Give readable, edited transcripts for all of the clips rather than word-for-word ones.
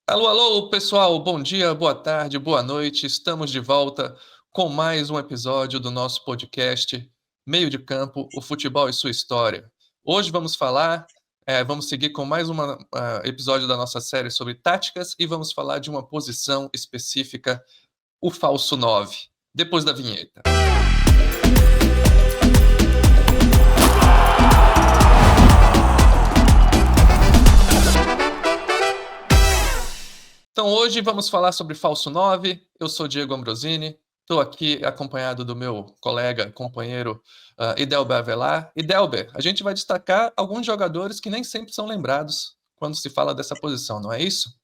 Alô, alô, pessoal, bom dia, boa tarde, boa noite. Estamos de volta com mais um episódio do nosso podcast Meio de Campo, o futebol e sua história. Hoje vamos seguir com mais um episódio da nossa série sobre táticas e vamos falar de uma posição específica, o falso 9, depois da vinheta. Então, hoje vamos falar sobre falso 9. Eu sou Diego Ambrosini, estou aqui acompanhado do meu colega, companheiro Idelber Avelar. Idelber, a gente vai destacar alguns jogadores que nem sempre são lembrados quando se fala dessa posição, não é isso?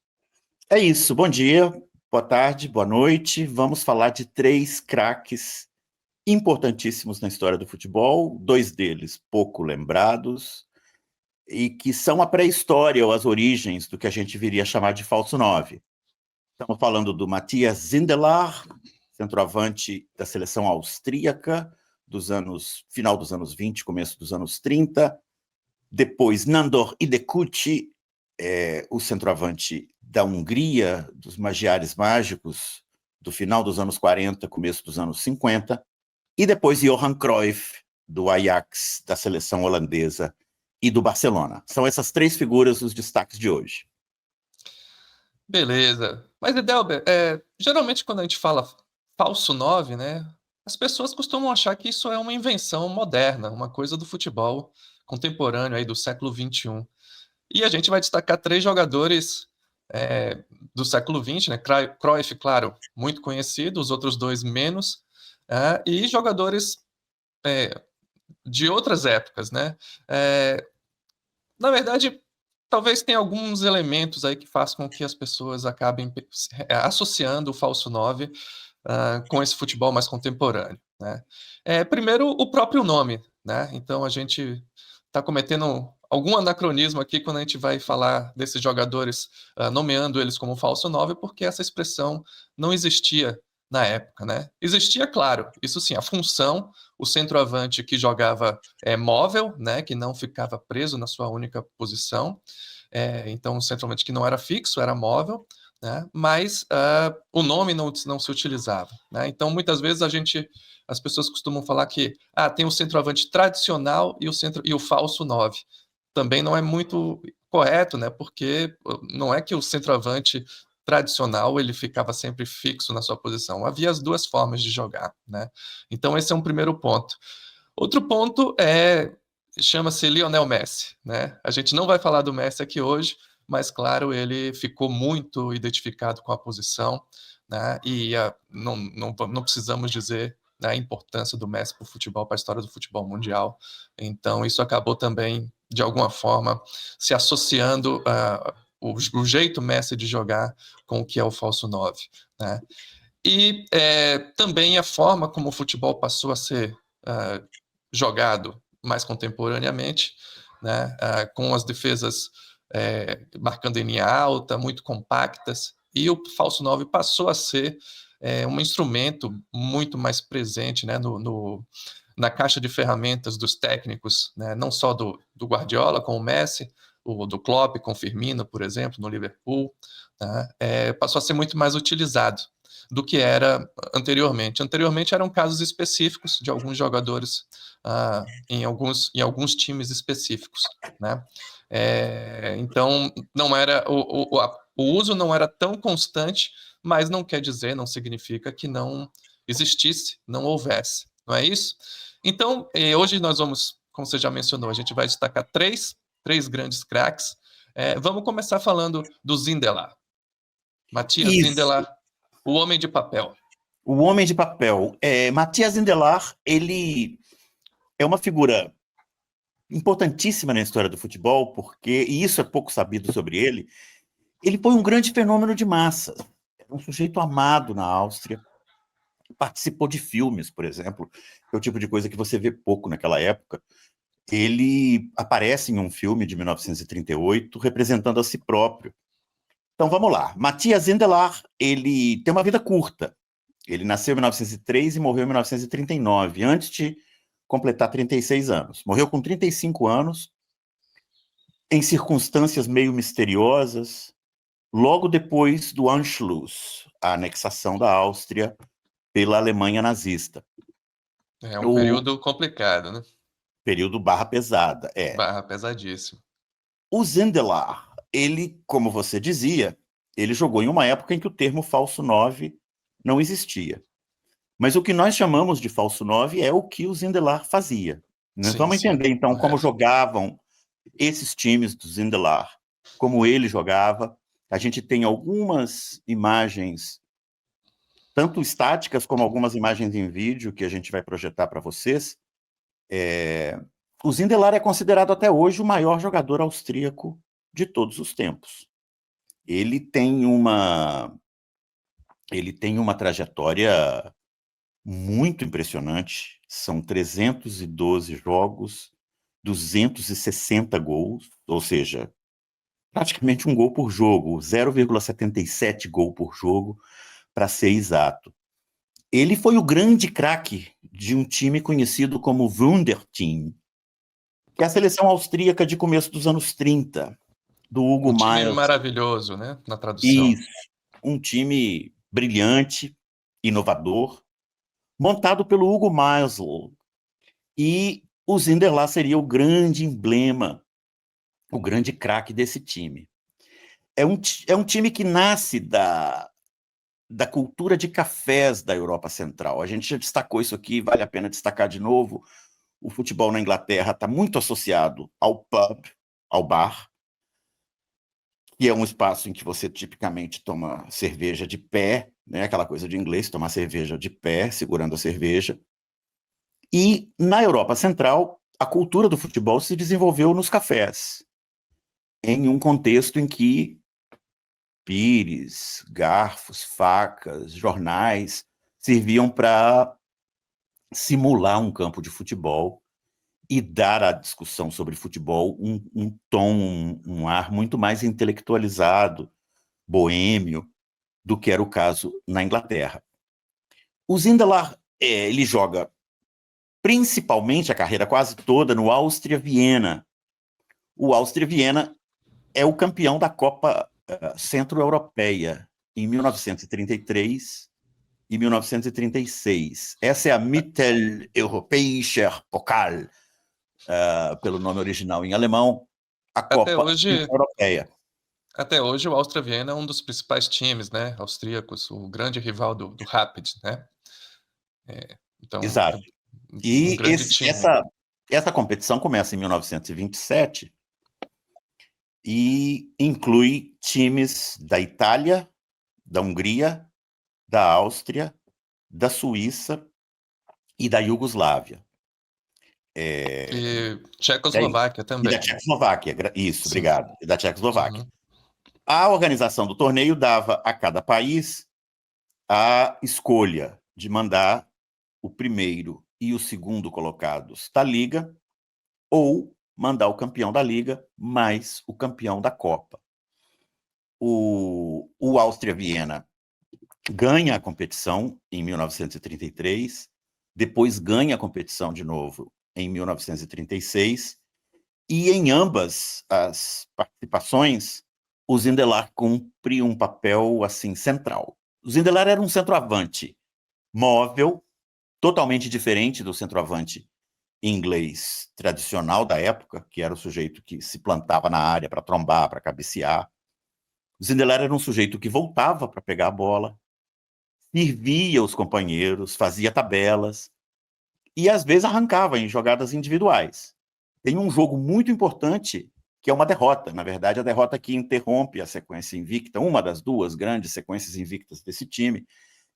É isso, bom dia, boa tarde, boa noite. Vamos falar de três craques importantíssimos na história do futebol, dois deles pouco lembrados, e que são a pré-história ou as origens do que a gente viria a chamar de falso 9. Estamos falando do Matthias Sindelar, centroavante da seleção austríaca, final dos anos 20, começo dos anos 30. Depois, Nandor Hidekuti, o centroavante da Hungria, dos Magiares Mágicos, do final dos anos 40, começo dos anos 50. E depois Johan Cruyff, do Ajax, da seleção holandesa e do Barcelona. São essas três figuras os destaques de hoje. Beleza. Mas, Idelber, geralmente quando a gente fala falso 9, né, as pessoas costumam achar que isso é uma invenção moderna, uma coisa do futebol contemporâneo aí do século XXI. E a gente vai destacar três jogadores do século XX, né? Cruyff, claro, muito conhecido, os outros dois menos, e jogadores de outras épocas, né? Na verdade, talvez tenha alguns elementos aí que façam com que as pessoas acabem associando o falso 9 com esse futebol mais contemporâneo, né? Primeiro, o próprio nome, né? Então a gente está cometendo algum anacronismo aqui quando a gente vai falar desses jogadores, nomeando eles como falso 9, porque essa expressão não existia na época, né? Existia, claro, isso sim, a função, o centroavante que jogava móvel, né? Que não ficava preso na sua única posição. Então, o centroavante que não era fixo, era móvel, né? Mas o nome não se utilizava, né? Então, muitas vezes as pessoas costumam falar que tem o centroavante tradicional e o falso 9. Também não é muito correto, né? Porque não é que o centroavante tradicional ele ficava sempre fixo na sua posição. Havia as duas formas de jogar, né? Então, esse é um primeiro ponto. Outro ponto chama-se Lionel Messi, né? A gente não vai falar do Messi aqui hoje, mas claro, ele ficou muito identificado com a posição, né? E não precisamos dizer, né, a importância do Messi para o futebol, para a história do futebol mundial. Então, isso acabou também, de alguma forma, se associando o jeito Messi de jogar com o que é o falso 9, né? E também a forma como o futebol passou a ser jogado mais contemporaneamente, né, com as defesas marcando em linha alta, muito compactas, e o falso 9 passou a ser um instrumento muito mais presente, né, na caixa de ferramentas dos técnicos, né, não só do Guardiola com o Messi, do Klopp com o Firmino, por exemplo, no Liverpool, né, passou a ser muito mais utilizado do que era anteriormente. Anteriormente eram casos específicos de alguns jogadores em alguns times específicos, né? Então não era o uso não era tão constante, mas não quer dizer, não significa que não existisse, não houvesse, não é isso? Então hoje nós vamos, como você já mencionou, a gente vai destacar três grandes craques. Vamos começar falando do Zindelar. Matthias Isso, Zindelar, o Homem de Papel. o Homem de Papel. Matthias Sindelar, ele é uma figura importantíssima na história do futebol, e isso é pouco sabido sobre ele foi um grande fenômeno de massa. Era um sujeito amado na Áustria, participou de filmes, por exemplo, que é o tipo de coisa que você vê pouco naquela época. Ele aparece em um filme de 1938 representando a si próprio. Então vamos lá. Matthias Sindelar, ele tem uma vida curta. Ele nasceu em 1903 e morreu em 1939, antes de completar 36 anos. Morreu com 35 anos, em circunstâncias meio misteriosas. logo depois do Anschluss, a anexação da Áustria pela Alemanha nazista. É um O período complicado, né? período barra pesada, é. Barra pesadíssimo. O Zindelar, ele, como você dizia, ele jogou em uma época em que o termo falso 9 não existia. Mas o que nós chamamos de falso 9 é o que o Zindelar fazia. Nós Sim, vamos sim, entender, então, como correto. jogavam esses times do Zindelar, como ele jogava. A gente tem algumas imagens, tanto estáticas como algumas imagens em vídeo, que a gente vai projetar para vocês. O Zindelar é considerado até hoje o maior jogador austríaco de todos os tempos. Ele tem uma, ele tem uma trajetória muito impressionante. São 312 jogos, 260 gols, ou seja, praticamente um gol por jogo, 0,77 gol por jogo, para ser exato. Ele foi o grande craque de um time conhecido como Wunderteam, que é a seleção austríaca de começo dos anos 30, do Hugo Um time Miles. maravilhoso, né? Na tradução. Isso, um time brilhante, inovador, montado pelo Hugo Meisel. E o Zinderlar seria o grande emblema, o grande craque desse time. É um time que nasce da cultura de cafés da Europa Central. A gente já destacou isso aqui, vale a pena destacar de novo. O futebol na Inglaterra está muito associado ao pub, ao bar, que é um espaço em que você tipicamente toma cerveja de pé, né? Aquela coisa de inglês, tomar cerveja de pé, segurando a cerveja. E na Europa Central, a cultura do futebol se desenvolveu nos cafés, em um contexto em que pires, garfos, facas, jornais serviam para simular um campo de futebol e dar à discussão sobre futebol um tom, um ar muito mais intelectualizado, boêmio, do que era o caso na Inglaterra. O Zindelar, ele joga principalmente a carreira quase toda no Áustria Viena. O Áustria Viena é o campeão da Copa Centro-Europeia em 1933 e 1936. Essa é a Mitteleuropäischer Pokal, pelo nome original em alemão, a Até Copa hoje, Europeia. até hoje o Áustria Viena é um dos principais times, né, austríacos, o grande rival do Rapid, né? Então, é Exato. um E grande time. essa competição começa em 1927 e inclui times da Itália, da Hungria, da Áustria, da Suíça e da Iugoslávia. E É isso. Tchecoslováquia E da também. Tchecoslováquia, isso, Sim. obrigado. E da Tchecoslováquia. Uhum. A organização do torneio dava a cada país a escolha de mandar o primeiro e o segundo colocados da Liga ou mandar o campeão da Liga mais o campeão da Copa. O Áustria Viena ganha a competição em 1933, depois ganha a competição de novo em 1936, e em ambas as participações, o Zindelar cumpre um papel assim central. O Zindelar era um centroavante móvel, totalmente diferente do centroavante inglês tradicional da época, que era o sujeito que se plantava na área para trombar, para cabecear. O Zindelar era um sujeito que voltava para pegar a bola, servia os companheiros, fazia tabelas e às vezes arrancava em jogadas individuais. Tem um jogo muito importante que é uma derrota, na verdade, a derrota que interrompe a sequência invicta, uma das duas grandes sequências invictas desse time,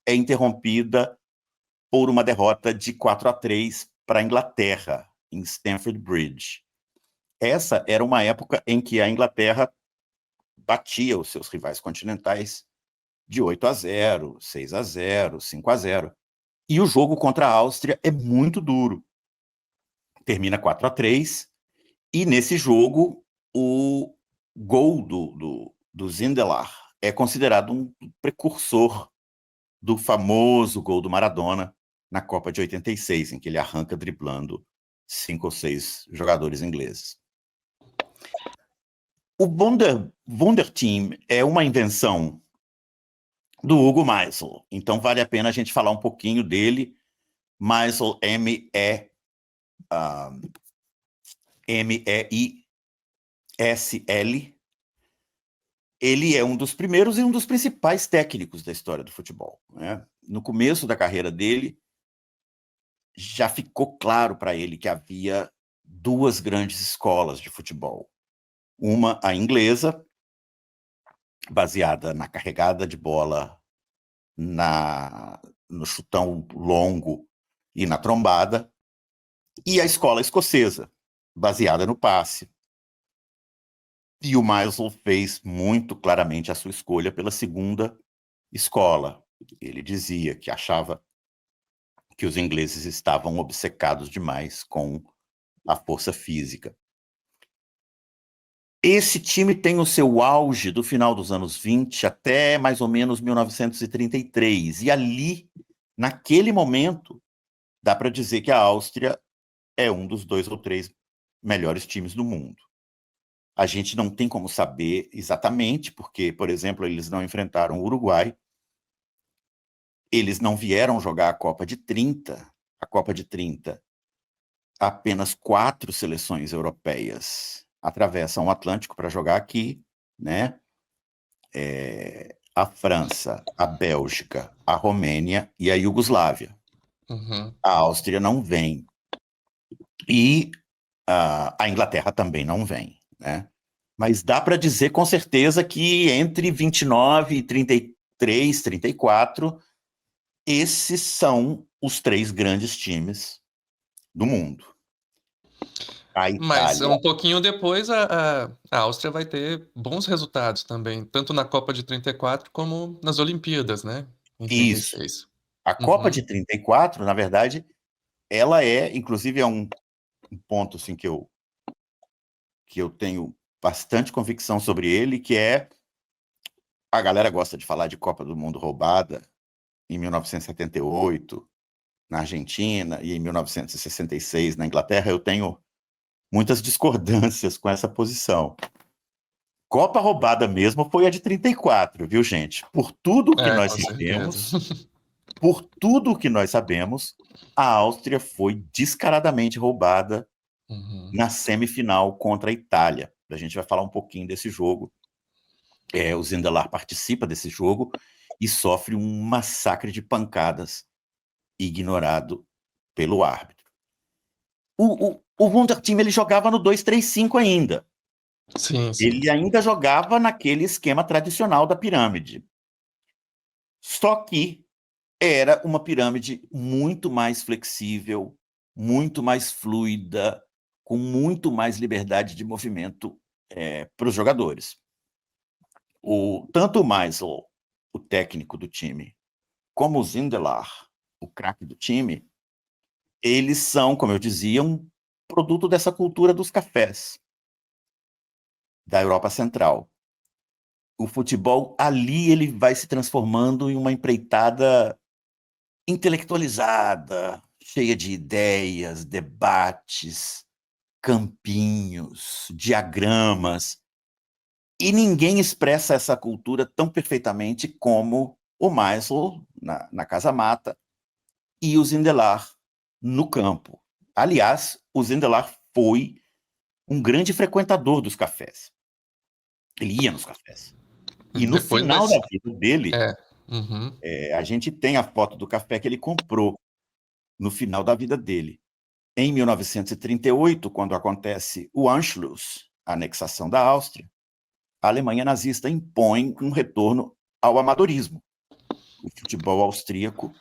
é interrompida por uma derrota de 4-3 para a Inglaterra, em Stamford Bridge. Essa era uma época em que a Inglaterra batia os seus rivais continentais de 8-0, 6-0, 5-0. E o jogo contra a Áustria é muito duro. Termina 4-3, e nesse jogo o gol do Zindelar é considerado um precursor do famoso gol do Maradona na Copa de 86, em que ele arranca driblando 5 ou 6 jogadores ingleses. O Wunderteam é uma invenção do Hugo Meisel, então vale a pena a gente falar um pouquinho dele. Meisel, M-E-I-S-L. Ele é um dos primeiros e um dos principais técnicos da história do futebol, né? No começo da carreira dele, já ficou claro para ele que havia duas grandes escolas de futebol. Uma, a inglesa, baseada na carregada de bola, no chutão longo e na trombada, e a escola escocesa, baseada no passe. E o Meisel fez muito claramente a sua escolha pela segunda escola. Ele dizia que achava que os ingleses estavam obcecados demais com a força física. Esse time tem o seu auge do final dos anos 20 até mais ou menos 1933. E ali, naquele momento, dá para dizer que a Áustria é um dos 2 ou 3 melhores times do mundo. A gente não tem como saber exatamente, porque, por exemplo, eles não enfrentaram o Uruguai, eles não vieram jogar a Copa de 30. A Copa de 30, apenas 4 seleções europeias atravessam o Atlântico para jogar aqui, né? A França, a Bélgica, a Romênia e a Iugoslávia. Uhum. A Áustria não vem. E a Inglaterra também não vem, né? Mas dá para dizer com certeza que entre 29 e 33, 34, esses são os 3 grandes times do mundo. A Mas Itália, um pouquinho depois a Áustria vai ter bons resultados também, tanto na Copa de 34 como nas Olimpíadas, né? Em isso. 36. A Copa Uhum. de 34, na verdade, ela inclusive é um ponto assim, que eu tenho bastante convicção sobre ele, que é, a galera gosta de falar de Copa do Mundo roubada em 1978, na Argentina, e em 1966, na Inglaterra. Eu tenho muitas discordâncias com essa posição. Copa roubada mesmo foi a de 34, viu, gente? É, com certeza. Por tudo que nós sabemos, a Áustria foi descaradamente roubada Uhum. na semifinal contra a Itália. A gente vai falar um pouquinho desse jogo. O Zindelar participa desse jogo e sofre um massacre de pancadas, ignorado pelo árbitro. O Wunderteam, ele jogava no 2-3-5 ainda. Sim, sim. Ele ainda jogava naquele esquema tradicional da pirâmide. Só que era uma pirâmide muito mais flexível, muito mais fluida, com muito mais liberdade de movimento para os jogadores. Tanto o Meisel, o técnico do time, como o Zindelar, o craque do time, eles são, como eu dizia, um produto dessa cultura dos cafés da Europa Central. O futebol ali, ele vai se transformando em uma empreitada intelectualizada, cheia de ideias, debates, campinhos, diagramas. E ninguém expressa essa cultura tão perfeitamente como o Meisel na Casa Mata e o Zindelar no campo. Aliás, o Zindelar foi um grande frequentador dos cafés. Ele ia nos cafés. E no Depois vai final da ser. vida dele, É. Uhum. a gente tem a foto do café que ele comprou no final da vida dele. Em 1938, quando acontece o Anschluss, a anexação da Áustria, a Alemanha nazista impõe um retorno ao amadorismo. O futebol austríaco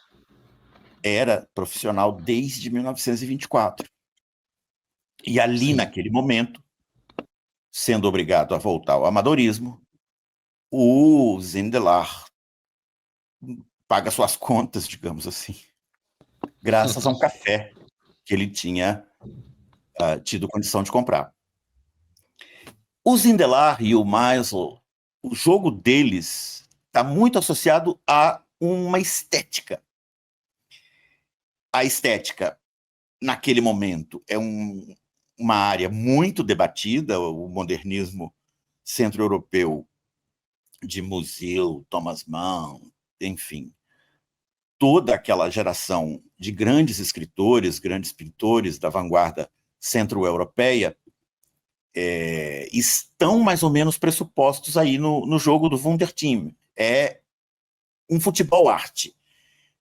era profissional desde 1924. E ali, Sim. naquele momento, sendo obrigado a voltar ao amadorismo, o Zindelar paga suas contas, digamos assim, graças a um café que ele tinha tido condição de comprar. O Zindelar e o Meisel, o jogo deles está muito associado a uma estética. A estética, naquele momento, é uma área muito debatida. O modernismo centro-europeu de Musil, Thomas Mann, enfim, toda aquela geração de grandes escritores, grandes pintores da vanguarda centro-europeia, estão mais ou menos pressupostos aí no jogo do Wunderteam. É um futebol-arte,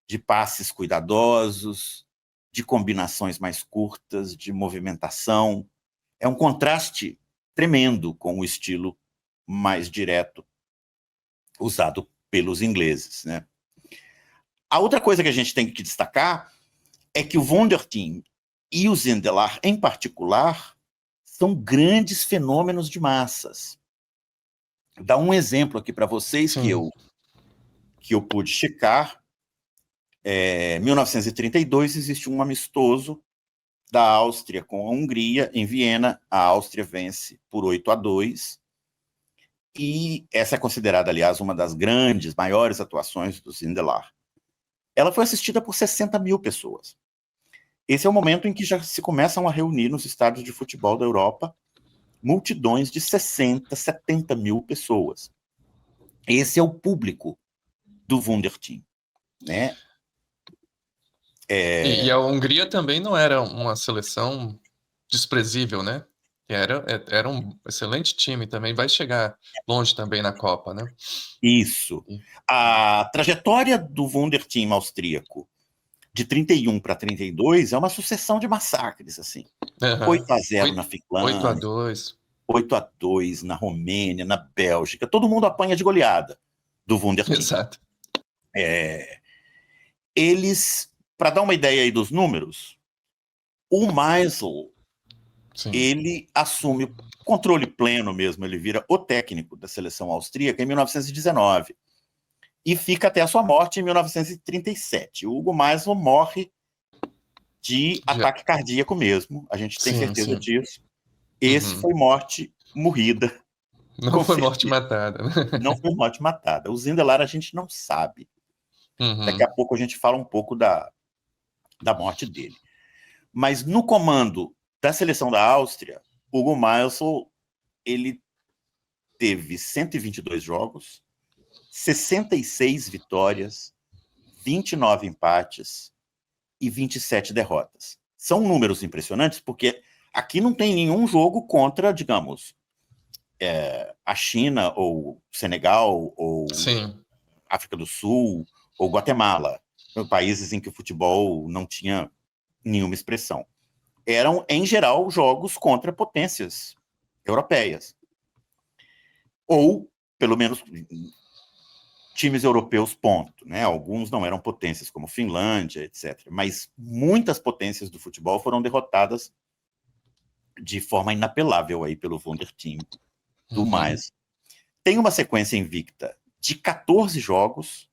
de passes cuidadosos, de combinações mais curtas, de movimentação. É um contraste tremendo com o estilo mais direto usado pelos ingleses, né? A outra coisa que a gente tem que destacar é que o Wunderteam e o Zindelar, em particular, são grandes fenômenos de massas. Dá um exemplo aqui para vocês que eu pude checar. Em 1932 existe um amistoso da Áustria com a Hungria em Viena. A Áustria vence por 8-2, e essa é considerada, aliás, uma das grandes, maiores atuações do Zindelar. Ela foi assistida por 60 mil pessoas. Esse é o momento em que já se começam a reunir nos estádios de futebol da Europa multidões de 60, 70 mil pessoas. Esse é o público do Wunderteam, né? E a Hungria também não era uma seleção desprezível, né? Era um excelente time também, vai chegar longe também na Copa, né? Isso. A trajetória do Wunderteam austríaco de 31 para 32 é uma sucessão de massacres, assim. Uhum. 8-0 na Finlândia, 8-2. 8-2 na Romênia, na Bélgica. Todo mundo apanha de goleada do Wunderteam. Exato. Eles, para dar uma ideia aí dos números, o Meisel, ele assume o controle pleno mesmo, ele vira o técnico da seleção austríaca em 1919 e fica até a sua morte em 1937. O Hugo Meisel morre de ataque cardíaco mesmo, a gente tem certeza disso. Esse foi morte morrida. Não foi morte matada. Não foi morte matada. O Zindelar a gente não sabe. Daqui a pouco a gente fala um pouco da morte dele. Mas no comando da seleção da Áustria, Hugo Meisel, ele teve 122 jogos, 66 vitórias, 29 empates e 27 derrotas. São números impressionantes, porque aqui não tem nenhum jogo contra, digamos, a China, ou Senegal, ou África do Sul, ou Guatemala, países em que o futebol não tinha nenhuma expressão. Eram, em geral, jogos contra potências europeias. Ou, pelo menos, times europeus, ponto. Né? Alguns não eram potências, como Finlândia, etc. Mas muitas potências do futebol foram derrotadas de forma inapelável aí pelo Wunderteam do Mais. Tem uma sequência invicta de 14 jogos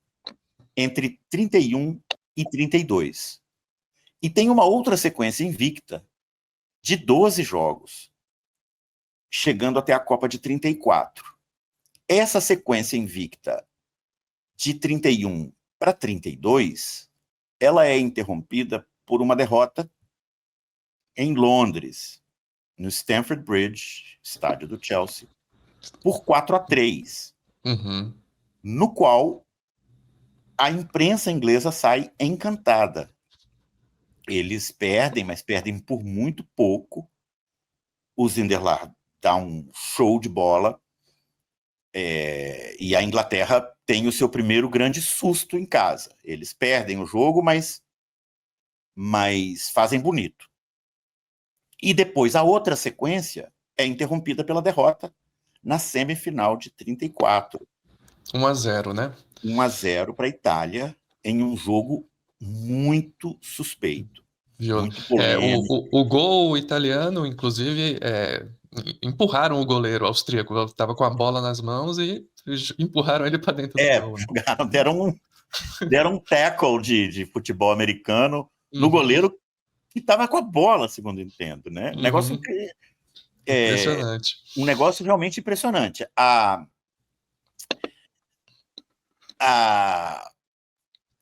entre 31 e 32. E tem uma outra sequência invicta de 12 jogos, chegando até a Copa de 34. Essa sequência invicta de 31 para 32, ela é interrompida por uma derrota em Londres, no Stamford Bridge, estádio do Chelsea, por 4-3, no qual a imprensa inglesa sai encantada. Eles perdem, mas perdem por muito pouco. O Zindelar dá um show de bola, e a Inglaterra tem o seu primeiro grande susto em casa. Eles perdem o jogo, mas fazem bonito. E depois a outra sequência é interrompida pela derrota na semifinal de 34. 1-0, né? 1-0 para a Itália, em um jogo muito suspeito. Muito polêmico. O gol italiano, inclusive, empurraram o goleiro austríaco. Estava com a bola nas mãos e empurraram ele para dentro do gol. Né? Deram um tackle de futebol americano no goleiro que estava com a bola, segundo eu entendo. Né? Negócio impressionante. Um negócio realmente impressionante.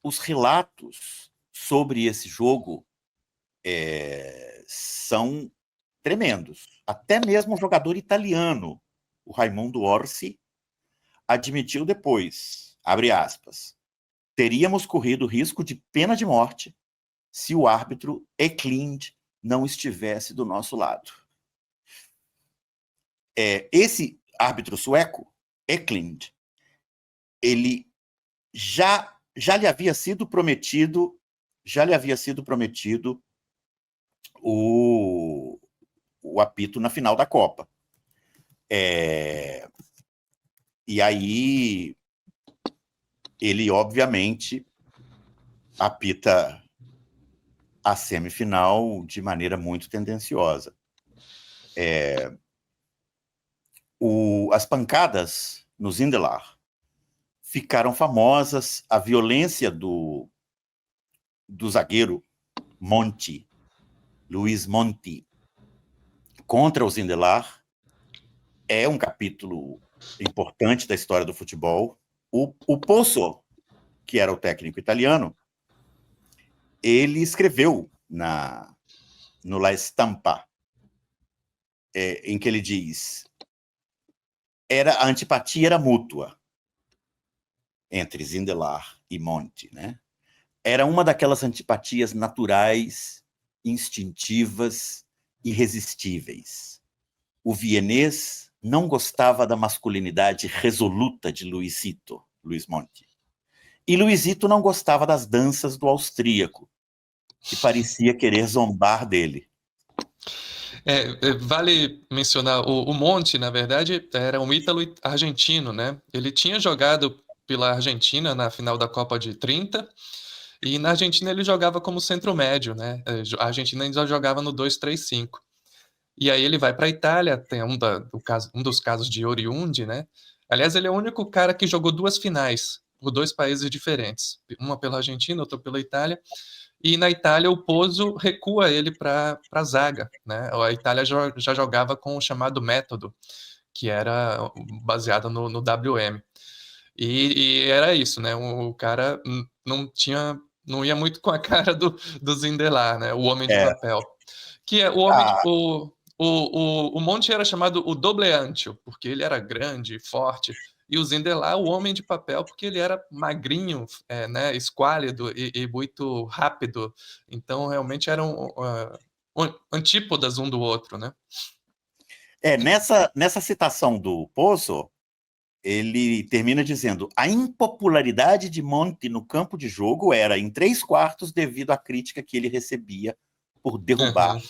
Os relatos sobre esse jogo são tremendos. Até mesmo um jogador italiano o Raimundo Orsi, admitiu depois, abre aspas, teríamos corrido risco de pena de morte se o árbitro Eklund não estivesse do nosso lado. Esse árbitro sueco, Eklund, ele já lhe havia sido prometido o apito na final da Copa. E aí ele, obviamente, apita a semifinal de maneira muito tendenciosa. As pancadas no Zindelar ficaram famosas, a violência do zagueiro Monti, Luiz Monti, contra o Zindelar é um capítulo importante da história do futebol. O Pozzo, que era o técnico italiano, ele escreveu no La Stampa, em que ele diz: a antipatia era mútua entre Zindelar e Monti, né? Era uma daquelas antipatias naturais, instintivas, irresistíveis. O vienês não gostava da masculinidade resoluta de Luiz Monti. E Luizito não gostava das danças do austríaco, que parecia querer zombar dele. Vale mencionar, o Monti, na verdade, era um ítalo-argentino, né? Ele tinha jogado pela Argentina na final da Copa de 30, e na Argentina ele jogava como centro médio, né? A Argentina ainda jogava no 2-3-5. E aí ele vai para a Itália, tem um dos casos de Oriundi, né? Aliás, ele é o único cara que jogou duas finais por dois países diferentes, uma pela Argentina, outra pela Itália. E na Itália o Pozzo recua ele para a zaga, né? A Itália já jogava com o chamado método, que era baseado no WM. E era isso, né? O cara não ia muito com a cara do Zindelar, né? O homem de papel. Que é o homem de, o Monte era chamado o Dobleantio, porque ele era grande, forte, e o Zindelar, o homem de papel, porque ele era magrinho, né, esquálido e muito rápido. Então, realmente eram antípodas um do outro, né? Nessa citação do Pozzo, ele termina dizendo: a impopularidade de Monti no campo de jogo era, em 3/4, devido à crítica que ele recebia por derrubar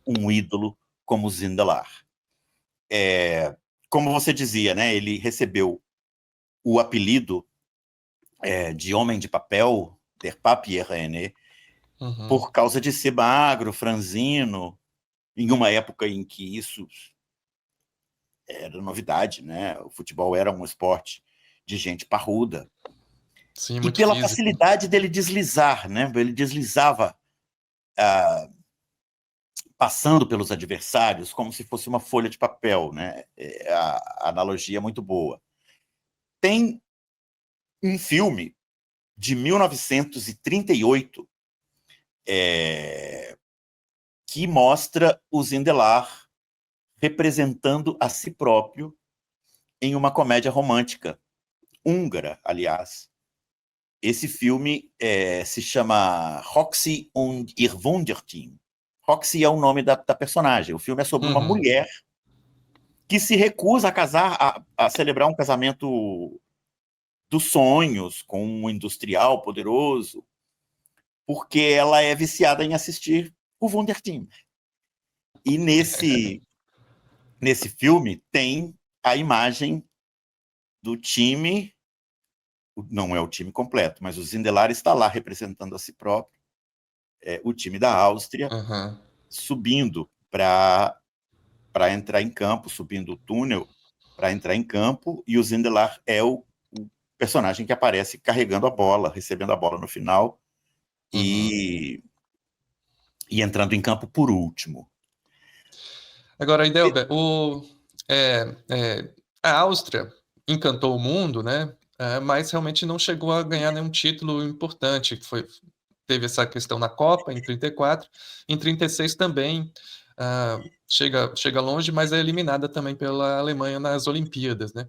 um ídolo como Zindelar. Como você dizia, né, ele recebeu o apelido de Homem de Papel, Der Papier René, por causa de ser magro, franzino, em uma época em que isso era novidade, né? O futebol era um esporte de gente parruda. Sim, E muito pela físico. facilidade dele deslizar, né? Ele deslizava passando pelos adversários como se fosse uma folha de papel, né? A analogia é muito boa. Tem um filme de 1938 que mostra o Zindelar representando a si próprio em uma comédia romântica, húngara, aliás. Esse filme se chama Roxy und ihr Wunderteam. Roxy é o nome da personagem. O filme é sobre uma mulher que se recusa a casar, a celebrar um casamento dos sonhos com um industrial poderoso, porque ela é viciada em assistir o Wunderteam. E nesse filme tem a imagem do time, não é o time completo, mas o Zindelar está lá representando a si próprio, o time da Áustria, subindo para entrar em campo, subindo o túnel para entrar em campo, e o Zindelar é o personagem que aparece carregando a bola, recebendo a bola no final e entrando em campo por último. Agora, Idelber, a Áustria encantou o mundo, né? Mas realmente não chegou a ganhar nenhum título importante. Teve essa questão na Copa, em 34. Em 36 também chega longe, mas é eliminada também pela Alemanha nas Olimpíadas, né?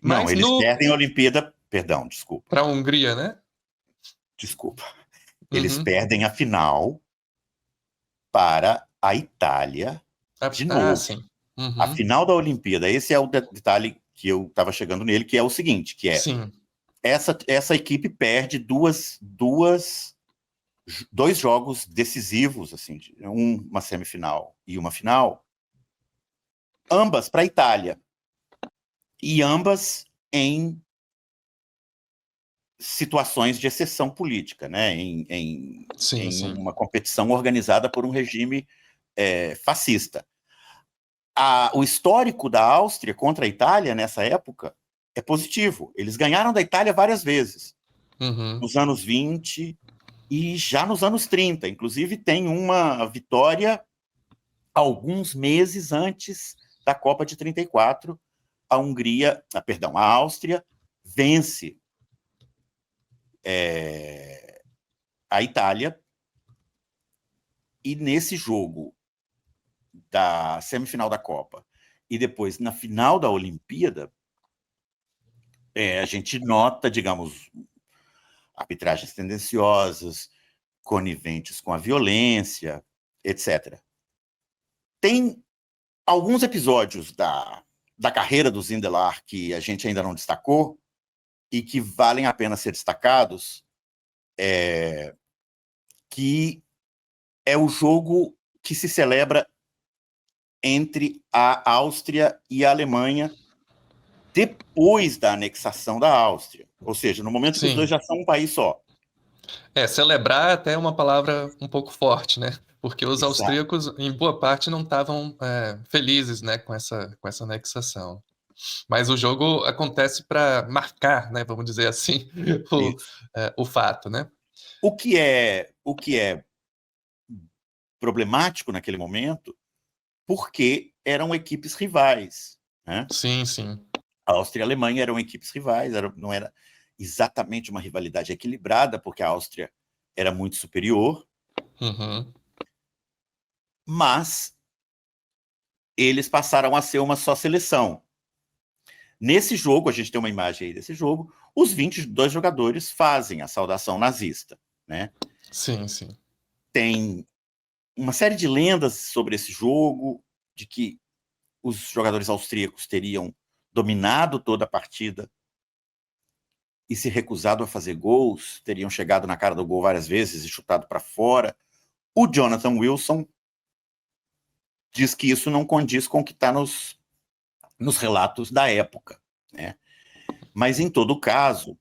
Não, Mas eles perdem a Olimpíada, perdão, desculpa, para a Hungria, né? desculpa. Eles Uhum. perdem a final para a Itália de novo. Sim. A Uhum. final da Olimpíada, esse é o detalhe que eu estava chegando nele, que é o seguinte, que é Sim. essa equipe perde dois jogos decisivos, assim, uma semifinal e uma final, ambas para a Itália, e ambas em situações de exceção política, né? Sim, Em sim. uma competição organizada por um regime fascista. O histórico da Áustria contra a Itália nessa época é positivo. Eles ganharam da Itália várias vezes, Uhum. nos anos 20 e já nos anos 30. Inclusive, tem uma vitória alguns meses antes da Copa de 34. A Áustria vence a Itália, e nesse jogo da semifinal da Copa e depois na final da Olimpíada, a gente nota, digamos, arbitragens tendenciosas, coniventes com a violência, etc. Tem alguns episódios da carreira do Zindelar que a gente ainda não destacou e que valem a pena ser destacados, que é o jogo que se celebra entre a Áustria e a Alemanha depois da anexação da Áustria. Ou seja, no momento que os dois Sim. já são um país só. Celebrar até é uma palavra um pouco forte, né? Porque os Exato. austríacos, em boa parte, não estavam felizes, né, com essa anexação. Mas o jogo acontece para marcar, né, vamos dizer assim, o fato, né? O que é problemático naquele momento, porque eram equipes rivais, né? Sim, sim. A Áustria e a Alemanha eram equipes rivais, não era exatamente uma rivalidade equilibrada, porque a Áustria era muito superior, Uhum. mas eles passaram a ser uma só seleção. Nesse jogo, a gente tem uma imagem aí desse jogo, os 22 jogadores fazem a saudação nazista, né? Sim, sim. Tem uma série de lendas sobre esse jogo, de que os jogadores austríacos teriam dominado toda a partida e se recusado a fazer gols, teriam chegado na cara do gol várias vezes e chutado para fora. O Jonathan Wilson diz que isso não condiz com o que está nos relatos da época, né? Mas, em todo caso,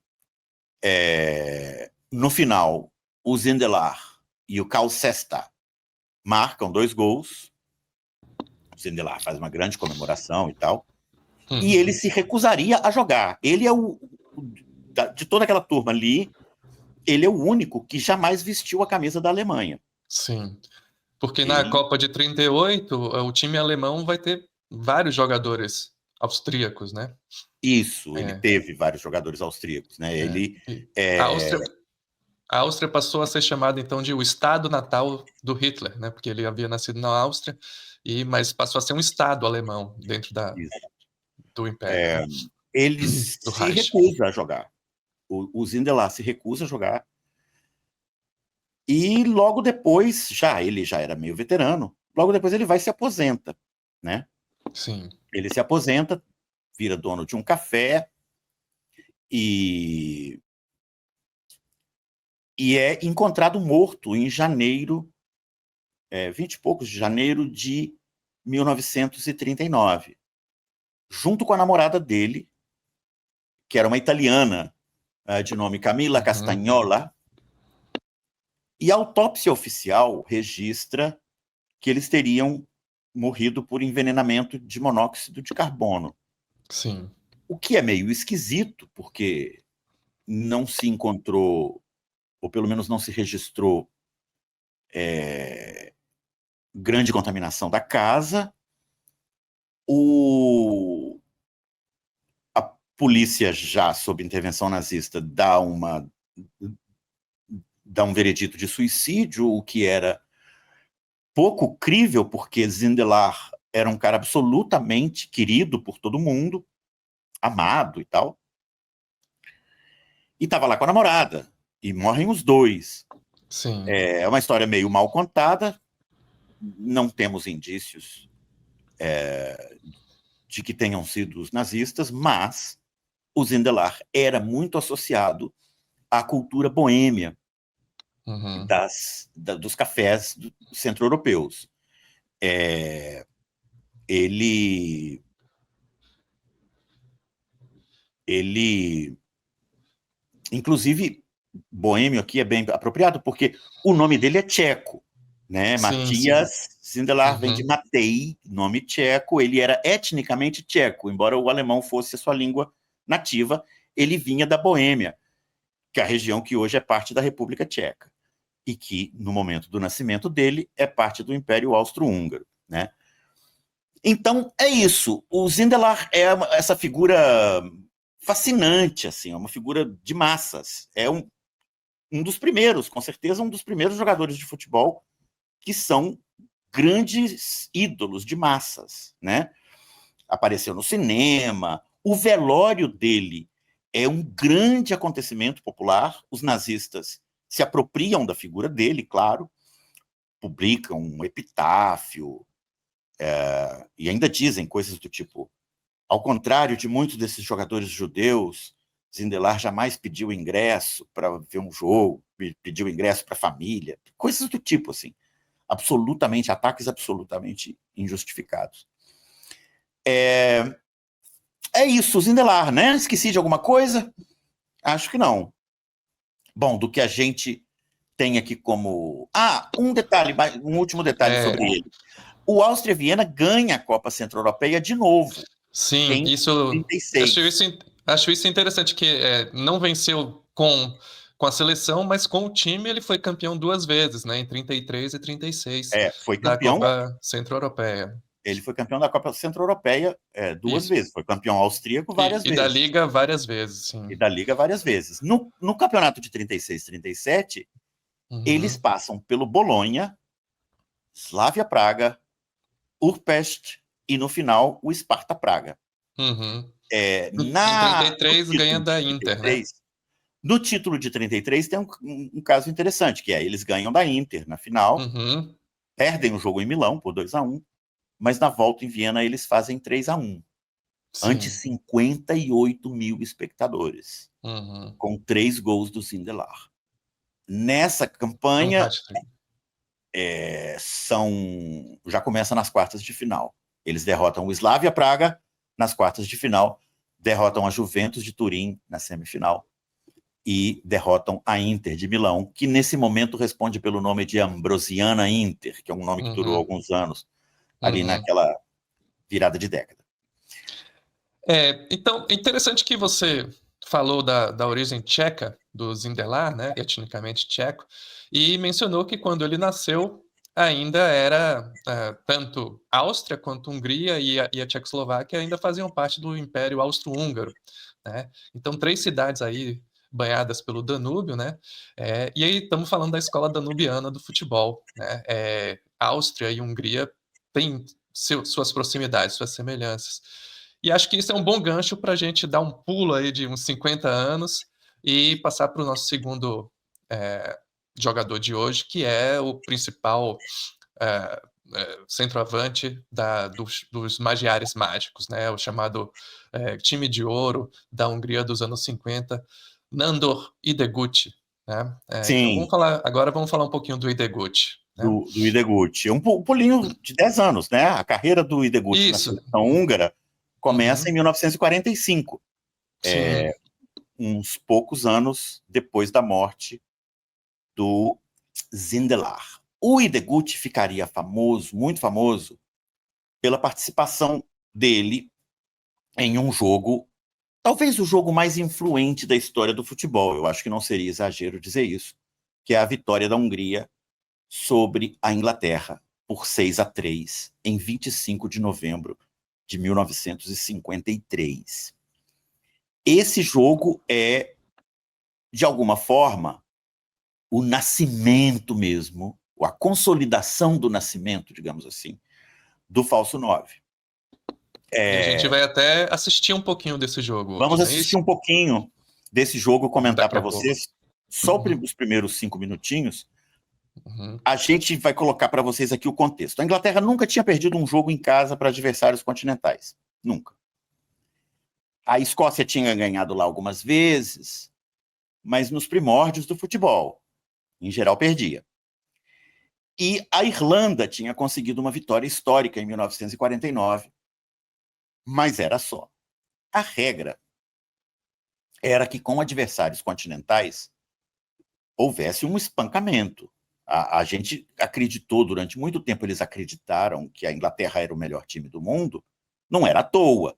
no final, o Zindelar e o Karl Sesta marcam 2 gols, o Zindelar faz uma grande comemoração e tal, e ele Uhum. se recusaria a jogar. Ele é de toda aquela turma ali, ele é o único que jamais vestiu a camisa da Alemanha. Sim. Porque na Ele, Copa de 38, o time alemão vai ter vários jogadores austríacos, né? ele É, teve vários jogadores austríacos, né? é. Ele E a é, Áustria, a Áustria passou a ser chamada então de o estado natal do Hitler, né? Porque ele havia nascido na Áustria, mas passou a ser um estado alemão dentro do Império, né? ele Do se Reich. recusa a jogar. O Zindelar se recusa a jogar. E logo depois, ele já era meio veterano, logo depois ele vai e se aposenta, né? Sim. Ele se aposenta, vira dono de um café e, e é encontrado morto em janeiro, 20 e poucos de janeiro de 1939, junto com a namorada dele, que era uma italiana, de nome Camilla Uhum. Castagnola, e a autópsia oficial registra que eles teriam morrido por envenenamento de monóxido de carbono. Sim. O que é meio esquisito, porque não se encontrou, ou pelo menos não se registrou, grande contaminação da casa. A polícia, já sob intervenção nazista, dá um veredito de suicídio, o que era pouco crível, porque Zindelar era um cara absolutamente querido por todo mundo, amado e tal, e estava lá com a namorada, e morrem os dois. Sim. É uma história meio mal contada, não temos indícios de que tenham sido os nazistas, mas o Zindelar era muito associado à cultura boêmia Uhum. dos cafés centro-europeus. Ele, ele, inclusive, boêmio aqui é bem apropriado, porque o nome dele é tcheco, né? Sim, sim. Matias Zindelar vem de Uhum. Matei, nome tcheco. Ele era etnicamente tcheco, embora o alemão fosse a sua língua nativa. Ele vinha da Boêmia, que é a região que hoje é parte da República Tcheca e que, no momento do nascimento dele, é parte do Império Austro-Húngaro, né? Então, é isso. O Zindelar é essa figura fascinante, assim, é uma figura de massas. É um dos primeiros, com certeza, um dos primeiros jogadores de futebol que são grandes ídolos de massas, né? Apareceu no cinema. O velório dele é um grande acontecimento popular. Os nazistas se apropriam da figura dele, claro, publicam um epitáfio, e ainda dizem coisas do tipo: ao contrário de muitos desses jogadores judeus, Zindelar jamais pediu ingresso para ver um jogo, pediu ingresso para a família, coisas do tipo, assim, absolutamente, ataques absolutamente injustificados. É isso, Zindelar, né? Esqueci de alguma coisa? Acho que não. Bom, do que a gente tem aqui como... Ah, um detalhe, um último detalhe sobre É, ele. O Áustria Viena ganha a Copa Centro-Europeia de novo, sim, em isso acho 36. isso, acho isso interessante que não venceu com a seleção, mas com o time ele foi campeão duas vezes, né, em 33 e 36 Foi da campeão. Copa Centro-Europeia. Ele foi campeão da Copa Centro-Europeia duas Isso. vezes. Foi campeão austríaco várias E da vezes. Liga várias vezes, sim. E da Liga várias vezes. No campeonato de 36, 37, eles Uhum. passam pelo Bolonha, Slavia Praga, Úrpest e, no final, o Sparta Praga. Uhum. Em No 33 ganha título de da Inter, né? 33, no título de 33 tem um caso interessante, que é eles ganham da Inter na final, Uhum. perdem o jogo em Milão por 2-1, mas na volta em Viena eles fazem 3-1, ante Sim. 58 mil espectadores, Uhum. com 3 gols do Zindelar. Nessa É um campanha, hat-trick. já começa nas quartas de final. Eles derrotam o Slavia Praga nas quartas de final, derrotam a Juventus de Turim na semifinal e derrotam a Inter de Milão, que nesse momento responde pelo nome de Ambrosiana Inter, que é um nome que durou Uhum. alguns anos, ali Uhum. naquela virada de década. Então, é interessante que você falou da origem tcheca do Zindelar, né, etnicamente tcheco, e mencionou que quando ele nasceu ainda era tanto Áustria quanto Hungria e a Tchecoslováquia ainda faziam parte do Império Austro-Húngaro, né? Então, três cidades aí banhadas pelo Danúbio, né? E aí estamos falando da escola danubiana do futebol, né? Áustria e Hungria têm suas proximidades, suas semelhanças. E acho que isso é um bom gancho para a gente dar um pulo aí de uns 50 anos e passar para o nosso segundo é, jogador de hoje, que é o principal centroavante dos Magiares Mágicos, né? O chamado time de ouro da Hungria dos anos 50, Nandor Ideguchi. Né? Então Sim, agora vamos falar um pouquinho do Ideguchi. Né? do Ideguchi. Um pulinho de 10 anos, né? A carreira do Ideguchi na Isso. seleção húngara começa Uhum. em 1945, Sim. uns poucos anos depois da morte do Zindelar. O Ideguchi ficaria famoso, muito famoso, pela participação dele em um jogo, talvez o jogo mais influente da história do futebol. Eu acho que não seria exagero dizer isso, que é a vitória da Hungria sobre a Inglaterra por 6-3 em 25 de novembro de 1953. Esse jogo é, de alguma forma, o nascimento mesmo, a consolidação do nascimento, digamos assim, do falso 9. E a gente vai até assistir um pouquinho desse jogo hoje, Vamos não é assistir isso? um pouquinho desse jogo, comentar Daqui para a pouco. vocês só os primeiros 5 minutinhos. Uhum. A gente vai colocar para vocês aqui o contexto. A Inglaterra nunca tinha perdido um jogo em casa para adversários continentais. Nunca. A Escócia tinha ganhado lá algumas vezes, mas nos primórdios do futebol, em geral, perdia. E a Irlanda tinha conseguido uma vitória histórica em 1949, mas era só. A regra era que com adversários continentais houvesse um espancamento. A gente acreditou, durante muito tempo eles acreditaram que a Inglaterra era o melhor time do mundo, não era à toa,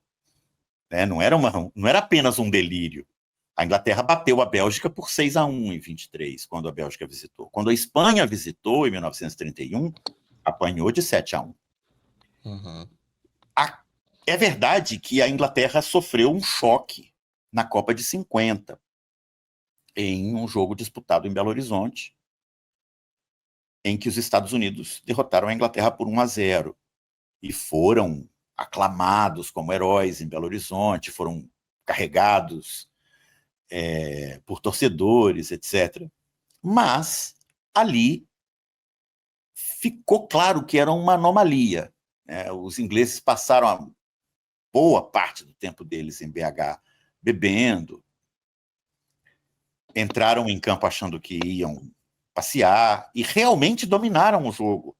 né? Não era apenas um delírio. A Inglaterra bateu a Bélgica por 6-1 em 23, quando a Bélgica visitou. Quando a Espanha visitou, em 1931, apanhou de 7-1. Uhum. É verdade que a Inglaterra sofreu um choque na Copa de 50, em um jogo disputado em Belo Horizonte, em que os Estados Unidos derrotaram a Inglaterra por 1-0 e foram aclamados como heróis em Belo Horizonte, foram carregados por torcedores, etc. Mas ali ficou claro que era uma anomalia. Os ingleses passaram a boa parte do tempo deles em BH bebendo, entraram em campo achando que iam passear e realmente dominaram o jogo.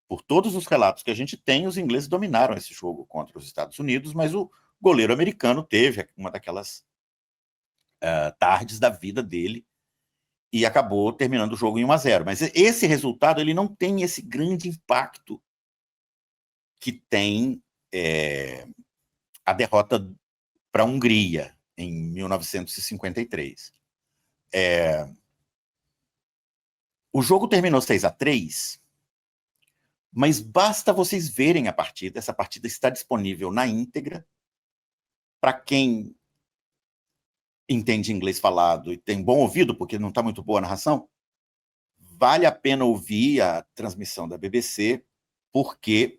Por todos os relatos que a gente tem, os ingleses dominaram esse jogo contra os Estados Unidos, mas o goleiro americano teve uma daquelas tardes da vida dele e acabou terminando o jogo em 1-0. Mas esse resultado ele não tem esse grande impacto que tem a derrota para a Hungria em 1953. O jogo terminou 6-3, mas basta vocês verem a partida. Essa partida está disponível na íntegra. Para quem entende inglês falado e tem bom ouvido, porque não está muito boa a narração, vale a pena ouvir a transmissão da BBC, porque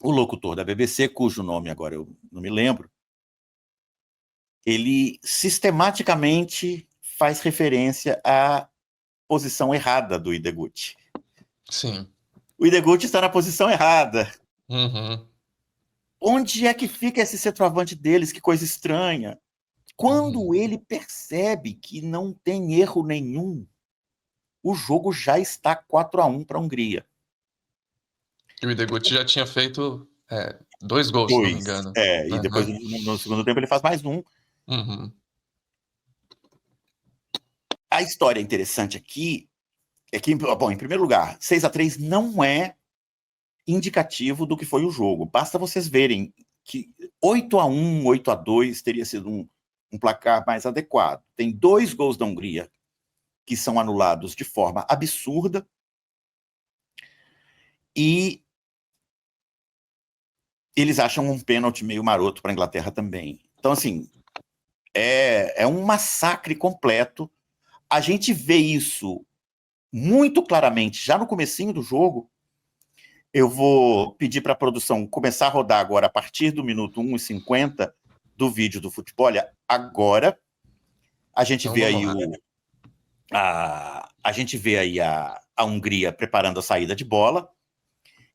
o locutor da BBC, cujo nome agora eu não me lembro, ele sistematicamente faz referência à posição errada do Ideguchi. Sim. O Ideguchi está na posição errada. Uhum. Onde é que fica esse centroavante deles? Que coisa estranha. Quando ele percebe que não tem erro nenhum, o jogo já está 4-1 para a Hungria. E o Ideguchi já tinha feito 2 gols, se não me 2. engano. E depois, no segundo tempo, ele faz mais um. Uhum. A história interessante aqui é que, bom, em primeiro lugar, 6-3 não é indicativo do que foi o jogo. Basta vocês verem que 8-1, 8-2 teria sido um placar mais adequado. Tem 2 gols da Hungria que são anulados de forma absurda e eles acham um pênalti meio maroto para a Inglaterra também. Então, assim, é um massacre completo. A gente vê isso muito claramente já no comecinho do jogo. Eu vou pedir para a produção começar a rodar agora a partir do minuto 1:50 do vídeo do futebol. Olha, agora a gente Então vê vamos aí lá. a gente vê aí a Hungria preparando a saída de bola.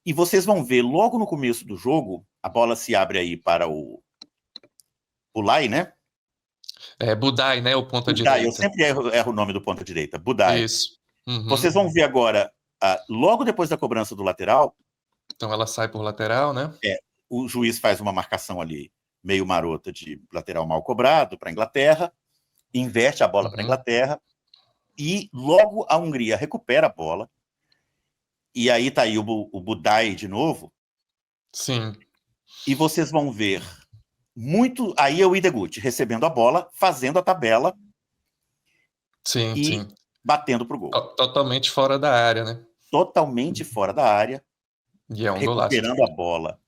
E vocês vão ver logo no começo do jogo, a bola se abre aí para o Bulay, né? Budai, né? O ponta Budai, eu direita. sempre erro o nome do ponta direita, Budai. Isso. Uhum. Vocês vão ver agora, logo depois da cobrança do lateral, Então ela sai por lateral, né? o juiz faz uma marcação ali meio marota de lateral mal cobrado para a Inglaterra, inverte a bola para a Inglaterra, e logo a Hungria recupera a bola, e aí tá aí o Budai de novo. Sim. E vocês vão ver muito. Aí é o Ideguchi recebendo a bola, fazendo a tabela Sim, e sim. batendo pro gol. Totalmente fora da área, né? Totalmente fora da área, E é um golaço. recuperando a bola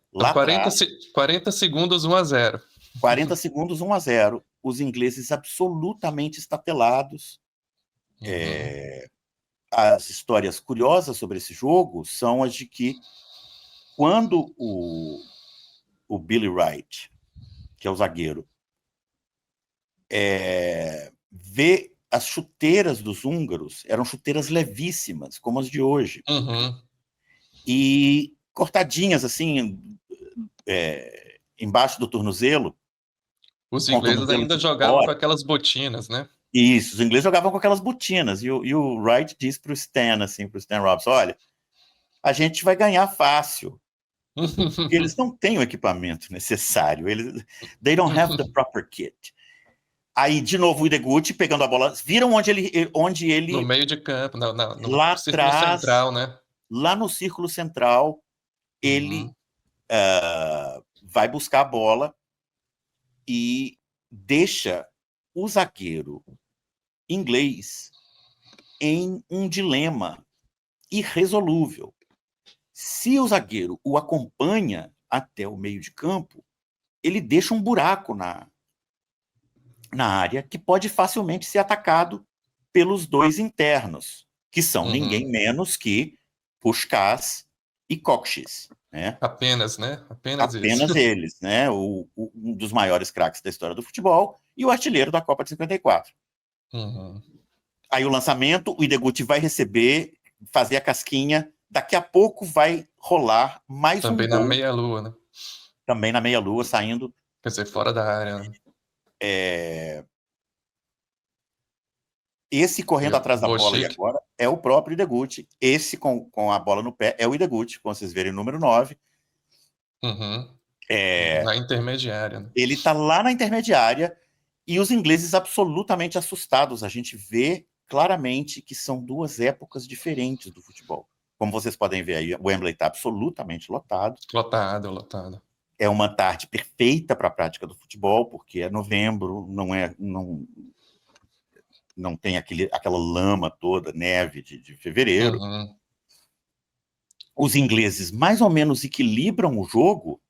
Então lá atrás. 40 segundos, 1-0. 40 segundos, 1-0. Os ingleses absolutamente estatelados. Uhum. as histórias curiosas sobre esse jogo são as de que quando o Billy Wright, que é o zagueiro, vê as chuteiras dos húngaros, eram chuteiras levíssimas, como as de hoje, Uhum. e cortadinhas assim, embaixo do tornozelo, Os com o ingleses tornozelo ainda de jogavam com fora. aquelas botinas, né? Isso, os ingleses jogavam com aquelas botinas, e o Wright disse para o Stan, assim, para o Stan Robson, olha, a gente vai ganhar fácil, porque eles não têm o equipamento necessário, they don't have the proper kit. Aí, de novo, o Ideguchi pegando a bola, viram onde No ele meio de campo, no lá círculo atrás, central, né? lá no círculo central, ele Uhum. vai buscar a bola e deixa o zagueiro inglês em um dilema irresolúvel. Se o zagueiro o acompanha até o meio de campo, ele deixa um buraco na área que pode facilmente ser atacado pelos dois internos, que são Uhum. ninguém menos que Puskás e Coxis, né? Apenas, né? Apenas isso. Apenas eles, né? Um dos maiores craques da história do futebol e o artilheiro da Copa de 54. Uhum. Aí o lançamento, o Ideguchi vai receber, fazer a casquinha, daqui a pouco vai rolar mais um Também na gol, meia-lua, né? também na meia-lua, saindo. Quer dizer, fora da área, né? é, Esse E correndo o atrás da bola e Bochic. agora é o próprio Ideguchi. Esse com a bola no pé é o Ideguchi, como vocês verem, número 9. Uhum. É, Na intermediária, né? ele está lá na intermediária e os ingleses absolutamente assustados. A gente vê claramente que são duas épocas diferentes do futebol. Como vocês podem ver aí, o Wembley está absolutamente lotado. Lotado, lotado. É uma tarde perfeita para a prática do futebol, porque é novembro, não tem aquela lama toda, neve de fevereiro. Uhum. Os ingleses mais ou menos equilibram o jogo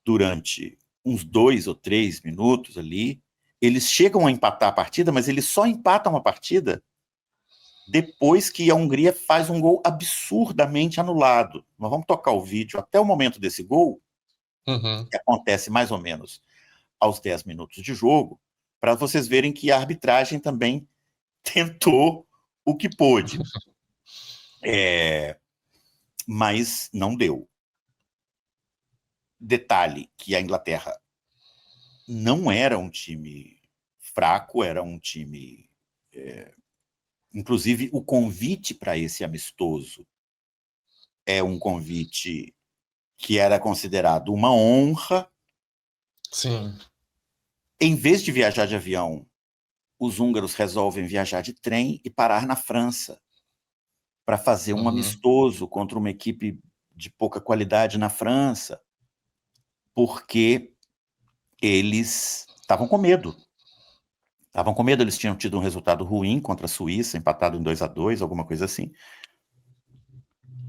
durante uns 2 ou 3 minutos ali. Eles chegam a empatar a partida, mas eles só empatam a partida depois que a Hungria faz um gol absurdamente anulado. Nós vamos tocar o vídeo até o momento desse gol, Uhum. que acontece mais ou menos aos 10 minutos de jogo, para vocês verem que a arbitragem também tentou o que pôde. Mas não deu. Detalhe que a Inglaterra não era um time fraco, era um time. Inclusive, o convite para esse amistoso é um convite que era considerado uma honra. Sim. Em vez de viajar de avião, os húngaros resolvem viajar de trem e parar na França para fazer um Uhum. amistoso contra uma equipe de pouca qualidade na França, porque eles estavam com medo. Estavam com medo, eles tinham tido um resultado ruim contra a Suíça, empatado em 2-2, alguma coisa assim.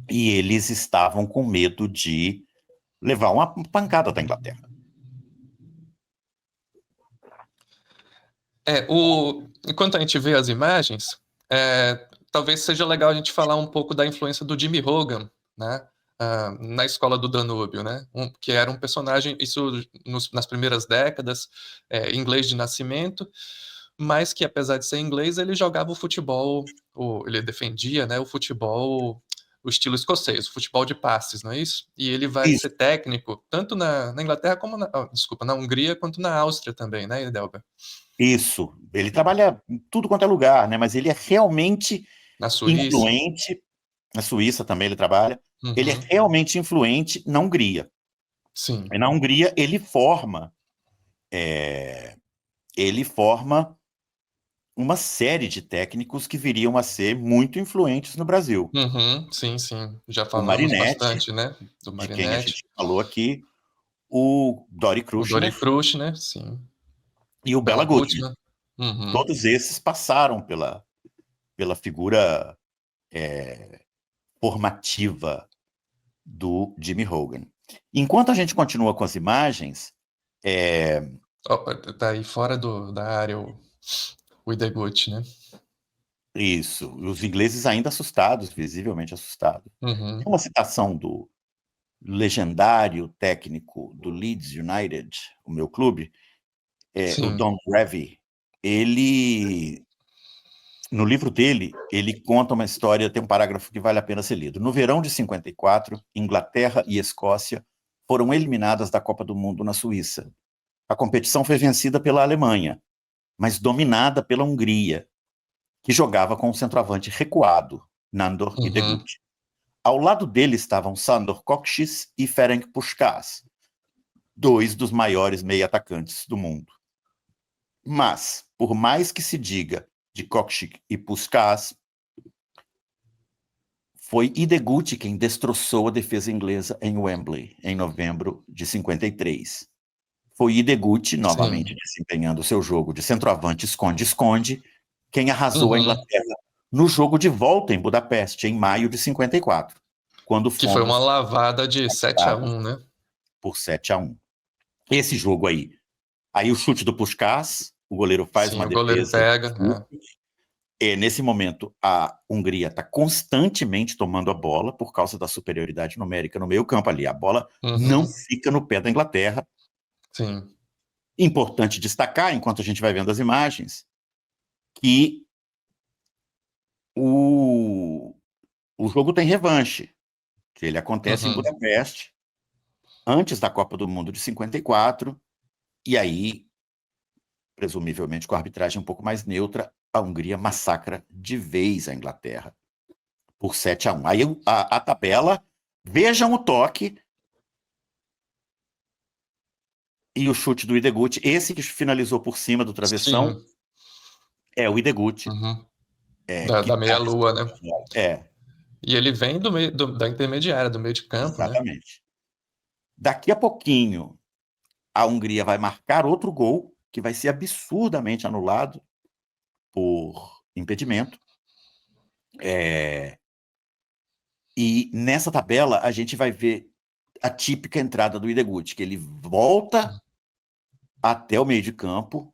E eles estavam com medo de levar uma pancada da Inglaterra. Enquanto a gente vê as imagens, talvez seja legal a gente falar um pouco da influência do Jimmy Hogan, né? Na escola do Danúbio, né? Que era um personagem, isso nas primeiras décadas, inglês de nascimento, mas que apesar de ser inglês, ele jogava o futebol, ele defendia, né, o futebol, o estilo escocês, o futebol de passes, não é isso? E ele vai Isso, ser técnico tanto na Inglaterra como desculpa, na Hungria quanto na Áustria também, né, Edelber? isso. Ele trabalha em tudo quanto é lugar, né? Mas ele é realmente Na Suíça. influente. Na Suíça também ele trabalha. Ele é Uhum. realmente influente na Hungria. Sim. E na Hungria ele forma uma série de técnicos que viriam a ser muito influentes no Brasil. Uhum. Sim, sim. Já O falamos Marinetti, bastante, né, do de quem a Marinetti. gente falou aqui, o Dori O Dori Krushev Krusch, né? Sim. e o Bela Bela Goodman. Gutmann. Uhum. Todos esses passaram pela figura formativa do Jimmy Hogan. Enquanto a gente continua com as imagens, Ó, tá aí fora da área o Ideguchi, né? Isso. Os ingleses ainda assustados, visivelmente assustados. Tem Uhum. uma citação do legendário técnico do Leeds United, o meu clube, o Sim. Don Revie. Ele, no livro dele, ele conta uma história, tem um parágrafo que vale a pena ser lido. No verão de 54, Inglaterra e Escócia foram eliminadas da Copa do Mundo na Suíça. A competição foi vencida pela Alemanha, mas dominada pela Hungria, que jogava com um centroavante recuado, Nandor Uhum. Ideguti. Ao lado dele estavam Sandor Kocsis e Ferenc Puskás, dois dos maiores meio-atacantes do mundo. Mas, por mais que se diga de Kocsis e Puskás, foi Ideguti quem destroçou a defesa inglesa em Wembley, em novembro de 53. Foi Ideguti, novamente Sim. desempenhando seu jogo de centroavante esconde-esconde, quem arrasou a Uhum. Inglaterra no jogo de volta em Budapeste, em maio de 54, quando Que foi uma fomos lavada de 7-1, né? por 7-1. Esse jogo aí o chute do Puskás, o goleiro faz Sim, uma o goleiro defesa, pega. nesse momento a Hungria está constantemente tomando a bola por causa da superioridade numérica no meio campo ali, a bola não Uhum. fica no pé da Inglaterra. Sim. Importante destacar, enquanto a gente vai vendo as imagens, que o, o jogo tem revanche, que ele acontece em Uhum. Budapeste, antes da Copa do Mundo de 54, e aí, presumivelmente com a arbitragem um pouco mais neutra, a Hungria massacra de vez a Inglaterra por 7-1. Aí a tabela, vejam o toque e o chute do Ideguti. Esse que finalizou por cima do travessão Sim. é o Ideguti, Uhum. que Da está meia-lua, né? É, E ele vem do meio, da intermediária, do meio de campo, né? exatamente. Daqui a pouquinho, a Hungria vai marcar outro gol, que vai ser absurdamente anulado por impedimento. E nessa tabela, a gente vai ver a típica entrada do Ideguti, que ele volta até o meio de campo,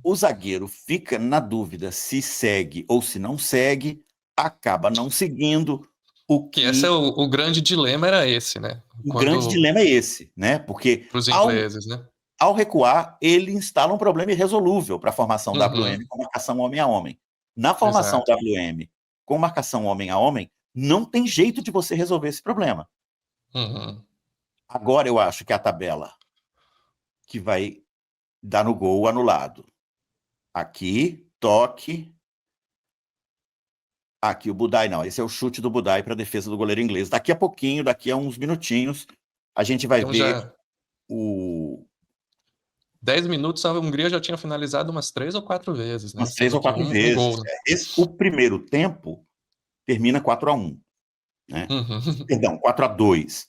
o zagueiro fica na dúvida se segue ou se não segue, acaba não seguindo, o Que esse é que o grande dilema era esse, né? o grande Quando dilema é esse, né? Porque para os ao, ingleses, né? ao recuar, ele instala um problema irresolúvel para a formação WM Uhum. com marcação homem a homem. Na formação Exato. WM com marcação homem a homem, não tem jeito de você resolver esse problema. Uhum. Agora eu acho que é a tabela que vai dar no gol anulado. Aqui, toque. Aqui o Budai não. Esse é o chute do Budai para a defesa do goleiro inglês. Daqui a pouquinho, daqui a uns minutinhos, a gente vai Então ver já o 10 minutos a Hungria já tinha finalizado umas 3 ou 4 vezes, né? umas 3 Sendo ou que 4 um vezes. gol, né? O primeiro tempo termina 4-1, né? Uhum. Perdão, 4-2.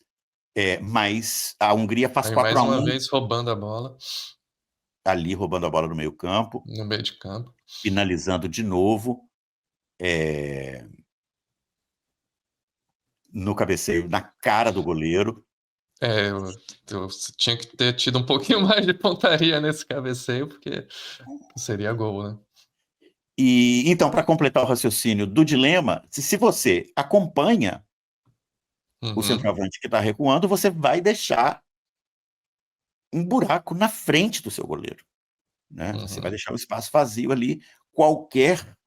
Mas a Hungria faz Aí quatro mais a uma um vez roubando a bola ali, roubando a bola no meio campo, no meio de campo. finalizando de novo é, no cabeceio, na cara do goleiro. Eu tinha que ter tido um pouquinho mais de pontaria nesse cabeceio, porque seria gol, né? E então, para completar o raciocínio do dilema, se você acompanha o Uhum. centroavante que está recuando, você vai deixar um buraco na frente do seu goleiro, né? Você vai Uhum. deixar um espaço vazio ali. Qualquer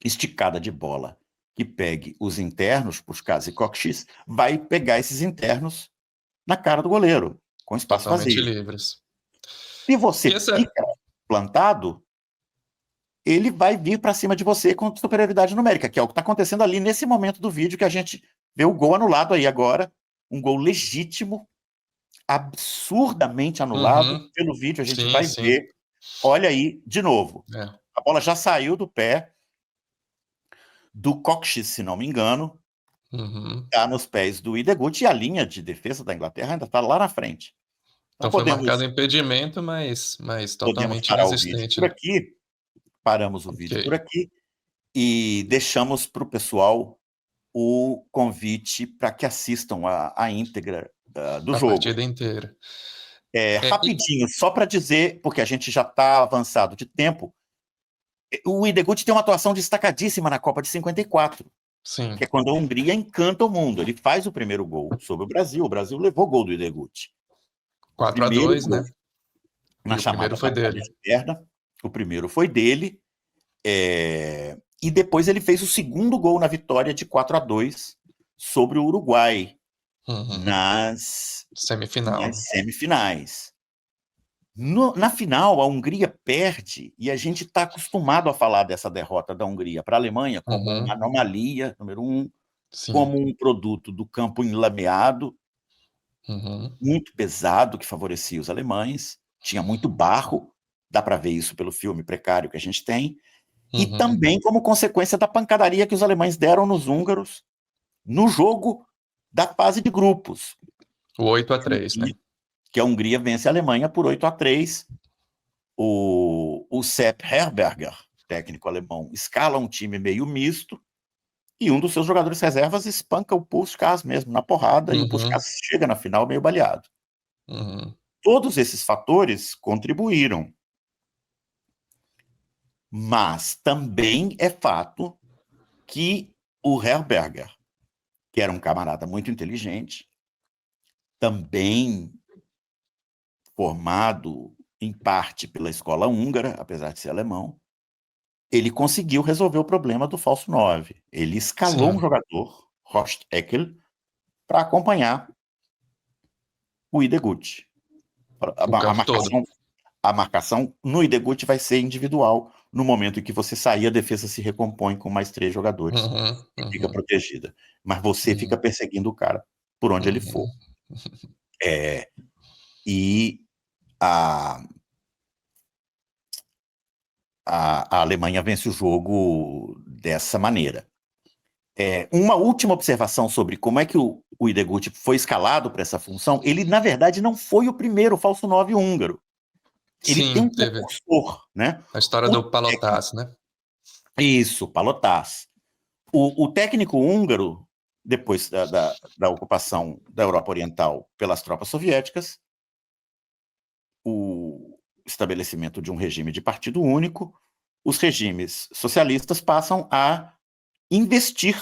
esticada de bola que pegue os internos, Puskás e Kocsis, vai pegar esses internos na cara do goleiro, com espaço Totalmente vazio. livres. Se você E essa. fica plantado, ele vai vir para cima de você com superioridade numérica, que é o que está acontecendo ali nesse momento do vídeo que a gente vê o gol anulado aí agora, um gol legítimo, absurdamente anulado. Uhum. Pelo vídeo a gente Sim, vai sim. ver. Olha aí, de novo. É. A bola já saiu do pé do Kocsis, se não me engano, Uhum. está nos pés do Ideguti e a linha de defesa da Inglaterra ainda está lá na frente. Então Então foi marcado podemos, impedimento, mas podemos totalmente parar o vídeo inexistente, por né? aqui, paramos o Ok. vídeo por aqui e deixamos para o pessoal o convite para que assistam a íntegra do A jogo. partida inteira. É, Rapidinho, só para dizer, porque a gente já está avançado de tempo, O Ideguti tem uma atuação destacadíssima na Copa de 54, Sim. que é quando a Hungria encanta o mundo. Ele faz o primeiro gol sobre o Brasil levou gol do Ideguti. Primeiro 4-2, gol né? na E o primeiro chamada foi batalha dele. de perna, o primeiro foi dele, e depois ele fez o segundo gol na vitória de 4-2 sobre o Uruguai, Uhum. nas Semifinal. semifinais. Na final, a Hungria perde, e a gente está acostumado a falar dessa derrota da Hungria para a Alemanha como uma anomalia, número um, Sim. como um produto do campo enlameado, Uhum. muito pesado, que favorecia os alemães, tinha muito barro, dá para ver isso pelo filme precário que a gente tem, e Uhum. também como consequência da pancadaria que os alemães deram nos húngaros no jogo da fase de grupos, O 8-3, né? que a Hungria vence a Alemanha por 8-3. O Sepp Herberger, técnico alemão, escala um time meio misto e um dos seus jogadores reservas espanca o Puskás mesmo na porrada, e o Uhum. Puskás chega na final meio baleado. Uhum. Todos esses fatores contribuíram, mas também é fato que o Herberger, que era um camarada muito inteligente, também formado em parte pela escola húngara, apesar de ser alemão, ele conseguiu resolver o problema do falso 9. Ele escalou um Sim. jogador, Horst Eckel, para acompanhar o Ideguti. O campo todo. A marcação no Ideguti vai ser individual. No momento em que você sair, a defesa se recompõe com mais 3 jogadores Uhum. e fica Uhum. protegida. Mas você fica Uhum. perseguindo o cara por onde ele for. Uhum. E a, a Alemanha vence o jogo dessa maneira. Uma última observação sobre como é que o Ideguti foi escalado para essa função. Ele, na verdade, não foi o primeiro falso 9 húngaro. Ele tem Sim, um teve precursor, né? a história O do Palotás, né? Isso, Palotás. O técnico húngaro, depois da ocupação da Europa Oriental pelas tropas soviéticas, o estabelecimento de um regime de partido único, os regimes socialistas passam a investir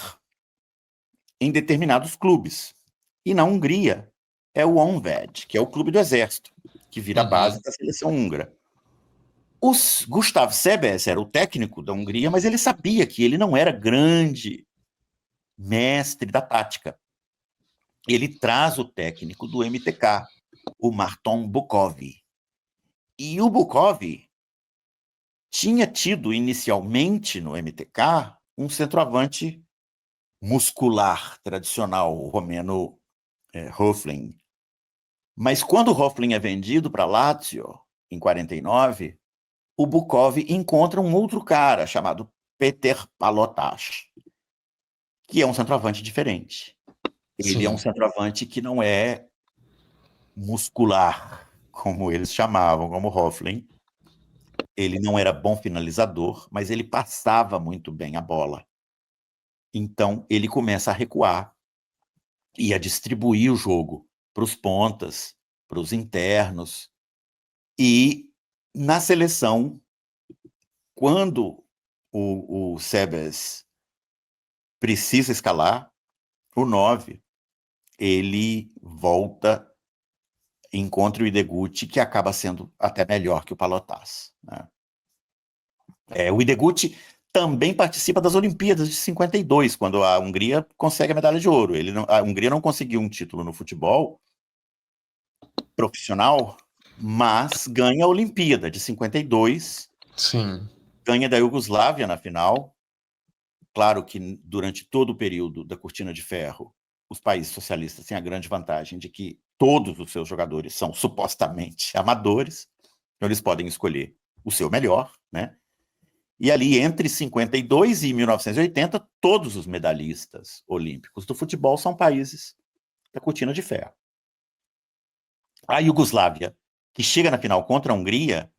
em determinados clubes. E na Hungria é o Honvéd, que é o clube do exército, que vira a base Uhum. da seleção húngara. Gustav Sebeş era o técnico da Hungria, mas ele sabia que ele não era grande mestre da tática. Ele traz o técnico do MTK, o Marton Bukov. E o Bukov tinha tido inicialmente no MTK um centroavante muscular tradicional, o romeno Höfling. Mas quando o Höfling é vendido para Lazio, em 49, o Bukov encontra um outro cara chamado Peter Palotás, que é um centroavante diferente. Ele é um Sim. centroavante que não é muscular, como eles chamavam, como Höfling. Ele não era bom finalizador, mas ele passava muito bem a bola. Então ele começa a recuar e a distribuir o jogo para os pontas, para os internos. E na seleção, quando o Sebes precisa escalar, o 9, ele volta e encontra o Ideguti, que acaba sendo até melhor que o Palotás. Né? O Ideguti também participa das Olimpíadas de 52, quando a Hungria consegue a medalha de ouro. A Hungria não conseguiu um título no futebol profissional, mas ganha a Olimpíada de 52, Sim. ganha da Iugoslávia na final. Claro que durante todo o período da Cortina de Ferro, os países socialistas têm a grande vantagem de que todos os seus jogadores são supostamente amadores, então eles podem escolher o seu melhor, né? E ali, entre 52 e 1980, todos os medalhistas olímpicos do futebol são países da Cortina de Ferro. A Iugoslávia, que chega na final contra a Hungria,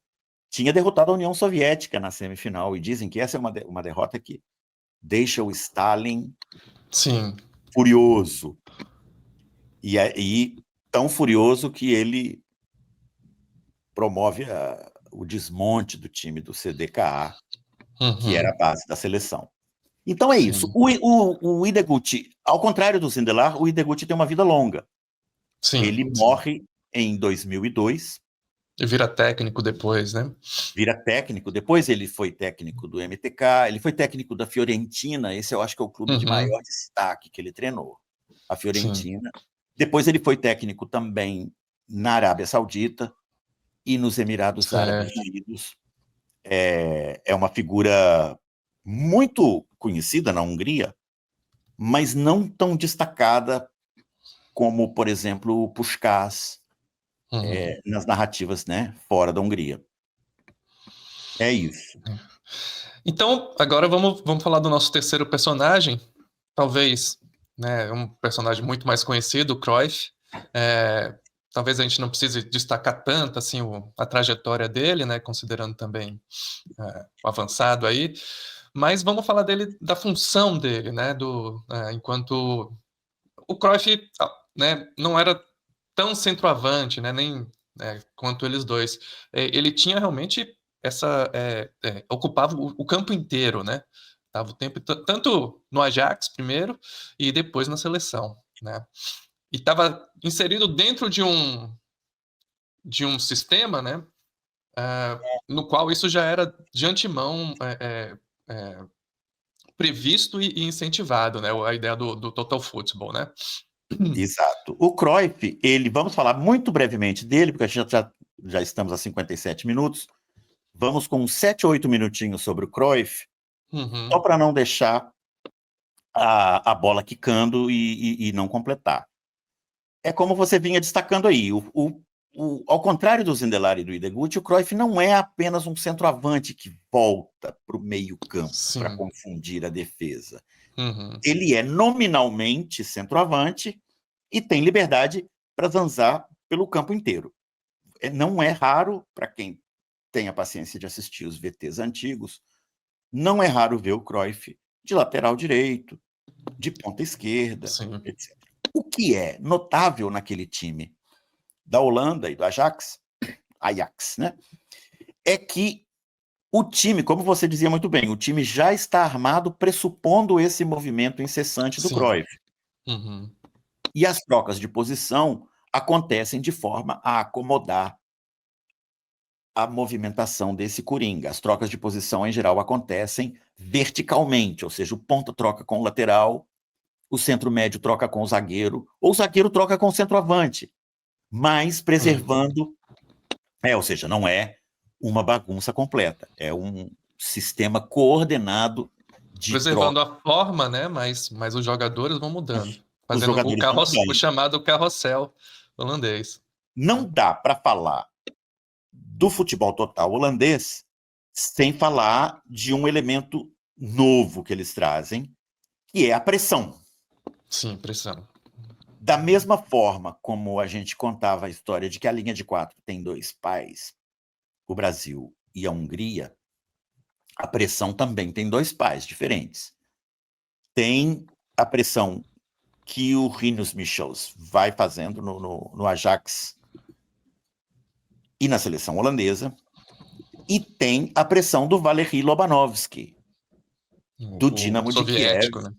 tinha derrotado a União Soviética na semifinal, e dizem que essa é uma derrota que deixa o Stalin Sim. furioso. E tão furioso que ele promove o desmonte do time do CDKA que era Uhum. a base da seleção. Então é isso. Sim. O Ideguchi, ao contrário do Sindelar, o Ideguchi tem uma vida longa. Sim, Ele sim. morre em 2002, E vira técnico depois, né? vira técnico, depois ele foi técnico do MTK, ele foi técnico da Fiorentina, esse eu acho que é o clube de Uhum. maior destaque que ele treinou, a Sim. Fiorentina. Depois ele foi técnico também na Arábia Saudita e nos Emirados Árabes Certo. Unidos. É uma figura muito conhecida na Hungria, mas não tão destacada como, por exemplo, o Puskás, Uhum. nas narrativas, né, fora da Hungria. É isso. Então, agora vamos falar do nosso terceiro personagem. Talvez, né, um personagem muito mais conhecido, o Cruyff. É, talvez a gente não precise destacar tanto assim a trajetória dele, né, considerando também o avançado aí. Mas vamos falar dele, da função dele, né, enquanto o Cruyff, né, não era tão centroavante, né, nem quanto eles dois. Ele tinha realmente ocupava o campo inteiro, né? Tava o tempo tanto no Ajax primeiro e depois na seleção, né? E estava inserido dentro de um sistema, né? No qual isso já era de antemão previsto e incentivado, né? A ideia do total football, né? Exato. O Cruyff, vamos falar muito brevemente dele, porque a gente já estamos a 57 minutos. Vamos com 7, 8 minutinhos sobre o Cruyff, só Uhum, para não deixar a bola quicando e não completar. É como você vinha destacando aí, ao contrário do Zindelari e do Ideguchi, o Cruyff não é apenas um centroavante que volta para o meio-campo para sim. confundir a defesa. Uhum, Ele é nominalmente centroavante e tem liberdade para zanzar pelo campo inteiro. Não é raro, para quem tem a paciência de assistir os VTs antigos, não é raro ver o Cruyff de lateral direito, de ponta esquerda, sim. etc. O que é notável naquele time da Holanda e do Ajax, né? É que o time, como você dizia muito bem, o time já está armado pressupondo esse movimento incessante do Sim. Cruyff. Uhum. E as trocas de posição acontecem de forma a acomodar a movimentação desse coringa. As trocas de posição, em geral, acontecem verticalmente, ou seja, o ponta troca com o lateral, o centro médio troca com o zagueiro, ou o zagueiro troca com o centroavante, mas Uhum. preservando, ou seja, não é uma bagunça completa, é um sistema coordenado de Preservando troca. a forma, né? Mas os jogadores vão mudando, Os fazendo jogadores vão o mudando. chamado carrossel holandês. Não dá para falar do futebol total holandês sem falar de um elemento novo que eles trazem, que é a pressão. Sim, pressão. Da mesma forma como a gente contava a história de que a linha de quatro tem dois pais, o Brasil e a Hungria, a pressão também tem dois pais diferentes. Tem a pressão que o Rinus Michels vai fazendo no Ajax e na seleção holandesa, e tem a pressão do Valery Lobanovsky, do O Dinamo de Kiev soviético, né?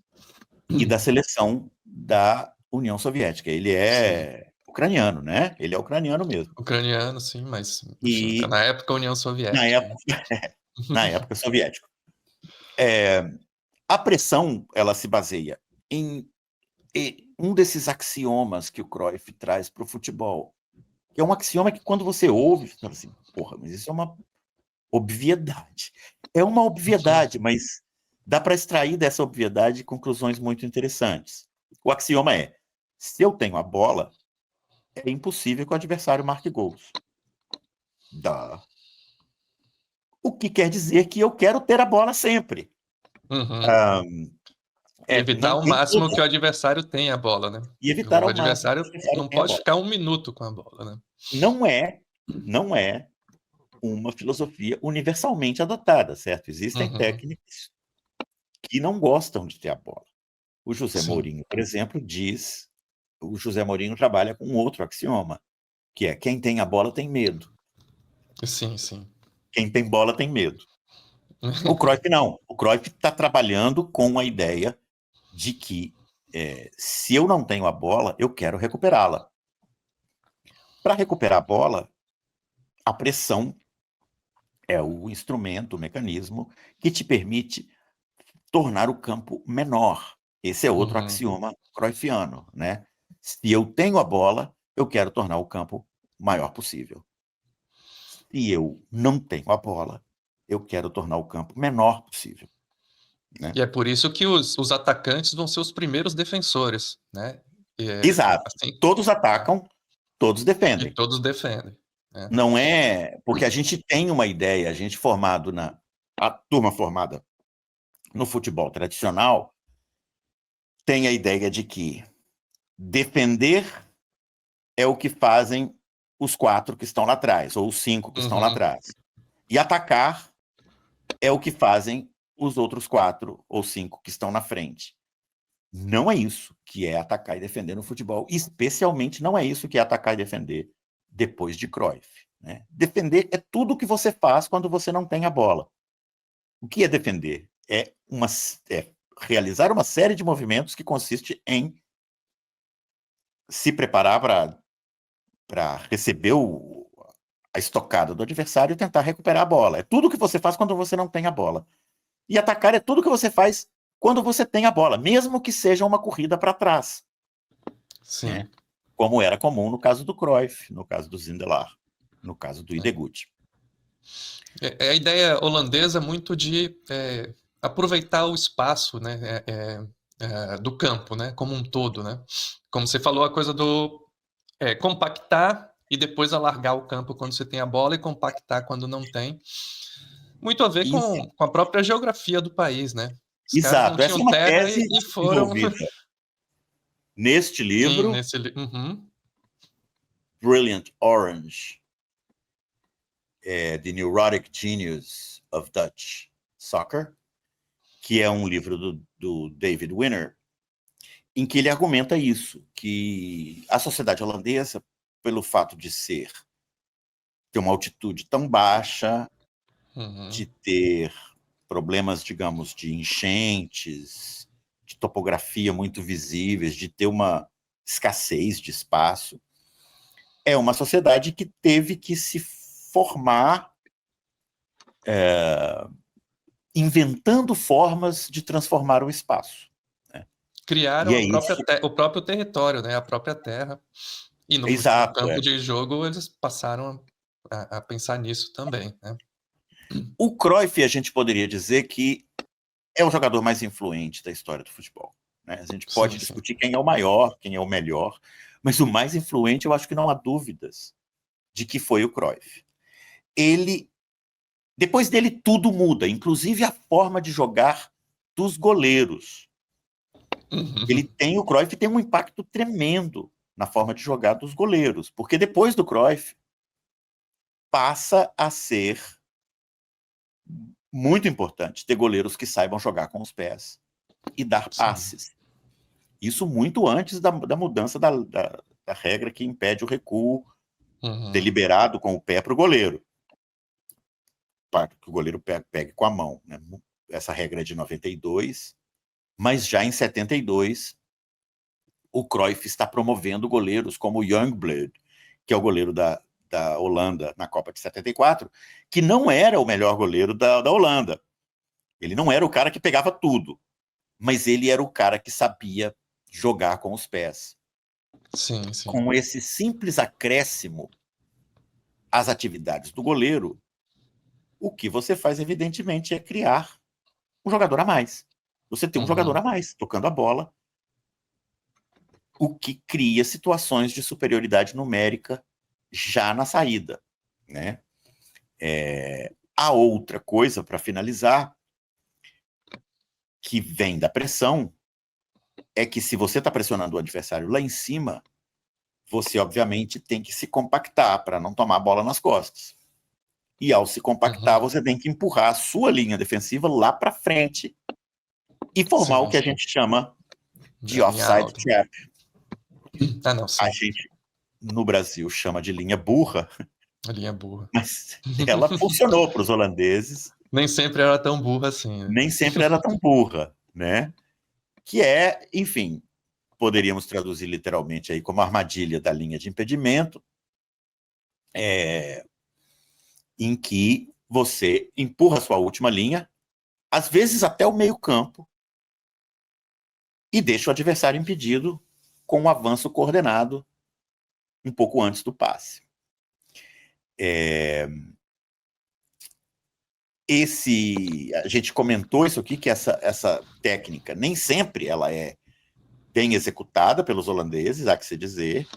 e da seleção da União Soviética. Ele Sim. é ucraniano, né? Ele é ucraniano mesmo. Ucraniano, sim, mas, enfim, E na época União na Soviética, né? época, na época soviética. A pressão, ela se baseia em um desses axiomas que o Cruyff traz para o futebol, que é um axioma que quando você ouve, você fala assim, porra, mas isso é uma obviedade. É uma obviedade, mas dá para extrair dessa obviedade conclusões muito interessantes. O axioma é: se eu tenho a bola, é impossível que o adversário marque gols. Dá. O que quer dizer que eu quero ter a bola sempre. Uhum. Ah, E evitar não ao tem máximo que o toda. adversário tenha a bola, né? E evitar O ao máximo que adversário o adversário não tenha a pode bola. ficar um minuto com a bola, né? Não é, não é uma filosofia universalmente adotada, certo? Existem Uhum. técnicos que não gostam de ter a bola. O José Sim, Mourinho, por exemplo, o José Mourinho trabalha com outro axioma, que é quem tem a bola tem medo. sim, sim. Quem tem bola tem medo. O Cruyff não. O Cruyff está trabalhando com a ideia de que se eu não tenho a bola, eu quero recuperá-la. Para recuperar a bola, a pressão é o instrumento, o mecanismo que te permite tornar o campo menor. Esse é outro Uhum. axioma cruyffiano, né? Se eu tenho a bola, eu quero tornar o campo maior possível. Se eu não tenho a bola, eu quero tornar o campo menor possível, né? E é por isso que os atacantes vão ser os primeiros defensores, né? Exato. Assim, Todos atacam, todos e defendem. todos defendem, né? Não é porque a gente tem uma ideia, a turma formada no futebol tradicional tem a ideia de que defender é o que fazem os 4 que estão lá atrás, ou os 5 que estão lá Uhum. atrás. E atacar é o que fazem os outros 4 ou 5 que estão na frente. Não é isso que é atacar e defender no futebol. Especialmente não é isso que é atacar e defender depois de Cruyff, né? Defender é tudo o que você faz quando você não tem a bola. O que é defender? É realizar uma série de movimentos que consiste em se preparar para receber a estocada do adversário e tentar recuperar a bola. É tudo que você faz quando você não tem a bola. E atacar é tudo que você faz quando você tem a bola, mesmo que seja uma corrida para trás, né? Sim. Como era comum no caso do Cruyff, no caso do Zindelar, no caso do Ideguchi. É a ideia holandesa muito de aproveitar o espaço, né, do campo, né, como um todo, né? Como você falou, a coisa do compactar e depois alargar o campo quando você tem a bola e compactar quando não tem. Muito a ver Isso, com a própria geografia do país, né? Os caras não exato. Essa é tinham uma terra tese e foram. desenvolvida neste Sim, livro, nesse. Uhum. Brilliant Orange, The Neurotic Genius of Dutch Soccer, que é um livro do David Winner, em que ele argumenta isso, que a sociedade holandesa, pelo fato de ter uma altitude tão baixa, Uhum. de ter problemas, digamos, de enchentes, de topografia muito visíveis, de ter uma escassez de espaço, é uma sociedade que teve que se formar inventando formas de transformar o espaço, né? E Criaram é isso. o próprio território, né? A própria terra. E no Exato. campo de jogo eles passaram a pensar nisso também, né? O Cruyff, a gente poderia dizer que é o jogador mais influente da história do futebol, né? A gente pode Sim, sim. discutir quem é o maior, quem é o melhor, mas o mais influente, eu acho que não há dúvidas de que foi o Cruyff. Depois dele, tudo muda, inclusive a forma de jogar dos goleiros. Uhum. O Cruyff tem um impacto tremendo na forma de jogar dos goleiros, porque depois do Cruyff passa a ser muito importante ter goleiros que saibam jogar com os pés e dar Sim. passes. Isso muito antes da mudança da regra que impede o recuo Uhum. deliberado com o pé para o goleiro, para que o goleiro pegue com a mão, né? Essa regra é de 92, mas já em 72 o Cruyff está promovendo goleiros como o Youngblood, que é o goleiro da Holanda na Copa de 74, que não era o melhor goleiro da Holanda. Ele não era o cara que pegava tudo, mas ele era o cara que sabia jogar com os pés. Sim, sim. Com esse simples acréscimo às atividades do goleiro, o que você faz, evidentemente, é criar um jogador a mais. Você tem um jogador Uhum. a mais tocando a bola, o que cria situações de superioridade numérica já na saída, né? A outra coisa, para finalizar, que vem da pressão, é que se você está pressionando o adversário lá em cima, você obviamente tem que se compactar para não tomar a bola nas costas. E ao se compactar, Uhum. você tem que empurrar a sua linha defensiva lá para frente e formar o Sim, que a sim. gente chama de Da linha offside alta. trap. Ah, não, A sim. gente, no Brasil, chama de linha burra, A linha boa. mas ela funcionou para os holandeses Nem sempre era tão burra assim, né? Nem sempre era tão burra, né? Que é, enfim, poderíamos traduzir literalmente aí como armadilha da linha de impedimento, em que você empurra a sua última linha, às vezes até o meio-campo, e deixa o adversário impedido com um avanço coordenado um pouco antes do passe. A gente comentou isso aqui, que essa técnica nem sempre ela é bem executada pelos holandeses, há que se dizer,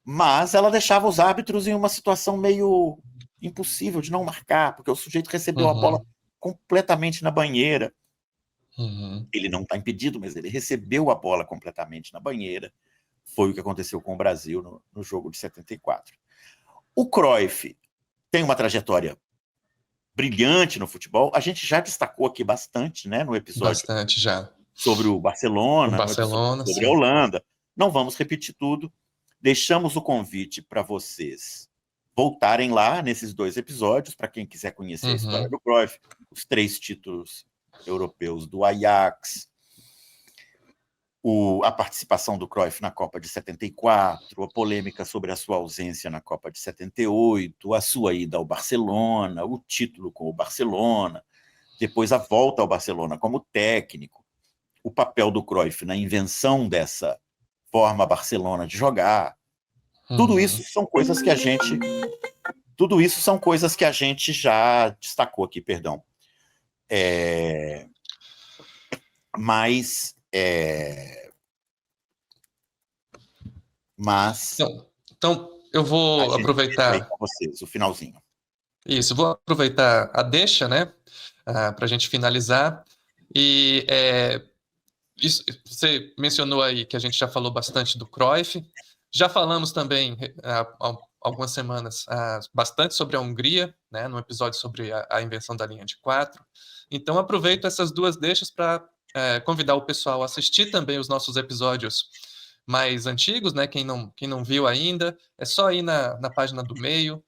mas ela deixava os árbitros em uma situação meio impossível de não marcar, porque o sujeito recebeu a bola completamente na banheira. Ele não está impedido, mas ele recebeu a bola completamente na banheira. Foi o que aconteceu com o Brasil no jogo de 74. O Cruyff tem uma trajetória brilhante no futebol. A gente já destacou aqui bastante, né, no episódio Bastante já. sobre o Barcelona, no Barcelona, sobre a Holanda. Não vamos repetir tudo. Deixamos o convite para vocês voltarem lá nesses 2 episódios, para quem quiser conhecer a história do Cruyff, os 3 títulos europeus do Ajax, a participação do Cruyff na Copa de 74, a polêmica sobre a sua ausência na Copa de 78, a sua ida ao Barcelona, o título com o Barcelona, depois a volta ao Barcelona como técnico, o papel do Cruyff na invenção dessa forma Barcelona de jogar. Tudo isso são coisas que a gente já destacou aqui, perdão. Mas então eu vou aproveitar com vocês o finalzinho. Isso, vou aproveitar a deixa, né, para a gente finalizar. E você mencionou aí que a gente já falou bastante do Cruyff. Já falamos também há algumas semanas bastante sobre a Hungria, né, no episódio sobre a invenção da linha de 4. Então aproveito essas 2 deixas para convidar o pessoal a assistir também os nossos episódios mais antigos, né? Quem não viu ainda, é só ir na página do Meio,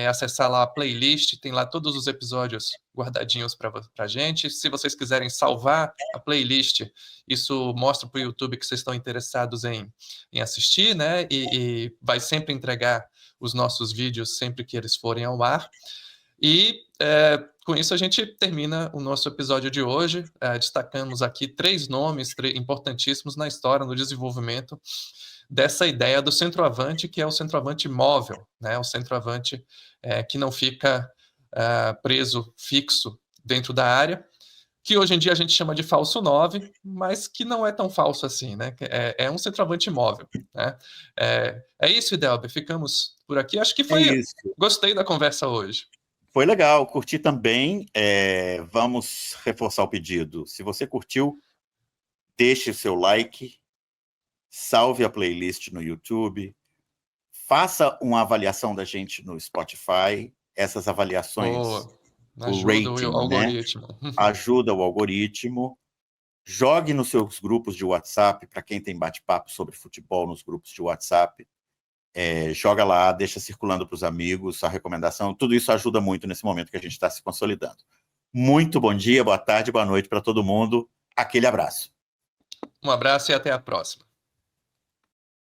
acessar lá a playlist, tem lá todos os episódios guardadinhos para a gente. Se vocês quiserem salvar a playlist, isso mostra para o YouTube que vocês estão interessados em assistir, né? E vai sempre entregar os nossos vídeos sempre que eles forem ao ar. E com isso a gente termina o nosso episódio de hoje. Destacamos aqui 3 nomes importantíssimos na história, no desenvolvimento dessa ideia do centroavante, que é o centroavante móvel, né? O centroavante que não fica preso, fixo dentro da área, que hoje em dia a gente chama de falso 9, mas que não é tão falso assim, né? É um centroavante móvel, né? É isso, Idelber, ficamos por aqui. Acho que foi... isso. Gostei da conversa hoje. Foi legal, curti também. Vamos reforçar o pedido. Se você curtiu, deixe o seu like, salve a playlist no YouTube, faça uma avaliação da gente no Spotify. Essas avaliações, o rating, o algoritmo. Né, ajuda o algoritmo. Jogue nos seus grupos de WhatsApp, para quem tem bate-papo sobre futebol nos grupos de WhatsApp. Joga lá, deixa circulando para os amigos a recomendação. Tudo isso ajuda muito nesse momento que a gente está se consolidando. Muito bom dia, boa tarde, boa noite para todo mundo. Aquele abraço. Um abraço e até a próxima.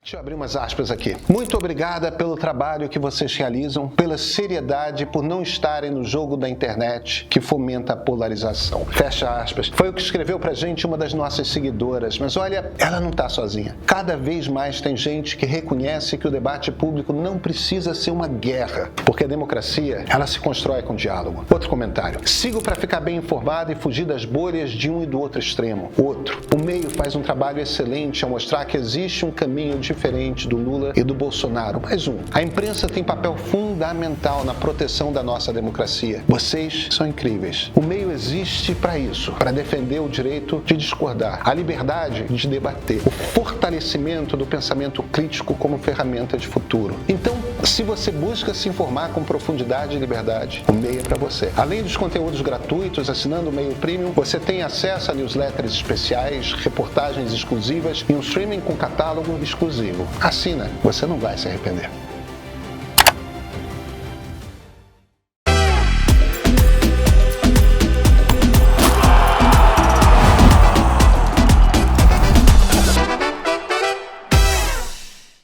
Deixa eu abrir umas aspas aqui. Muito obrigada pelo trabalho que vocês realizam, pela seriedade, por não estarem no jogo da internet que fomenta a polarização. Fecha aspas. Foi o que escreveu pra gente uma das nossas seguidoras, mas olha, ela não tá sozinha. Cada vez mais tem gente que reconhece que o debate público não precisa ser uma guerra, porque a democracia, ela se constrói com diálogo. Outro comentário. Sigo pra ficar bem informado e fugir das bolhas de um e do outro extremo. Outro. O Meio faz um trabalho excelente ao mostrar que existe um caminho diferente do Lula e do Bolsonaro. Mais um. A imprensa tem papel fundamental na proteção da nossa democracia. Vocês são incríveis. O Meio existe para isso, para defender o direito de discordar, a liberdade de debater, o fortalecimento do pensamento crítico como ferramenta de futuro. Então, se você busca se informar com profundidade e liberdade, o Meio é para você. Além dos conteúdos gratuitos, assinando o Meio Premium, você tem acesso a newsletters especiais, reportagens exclusivas e um streaming com catálogo exclusivo. Assina, você não vai se arrepender.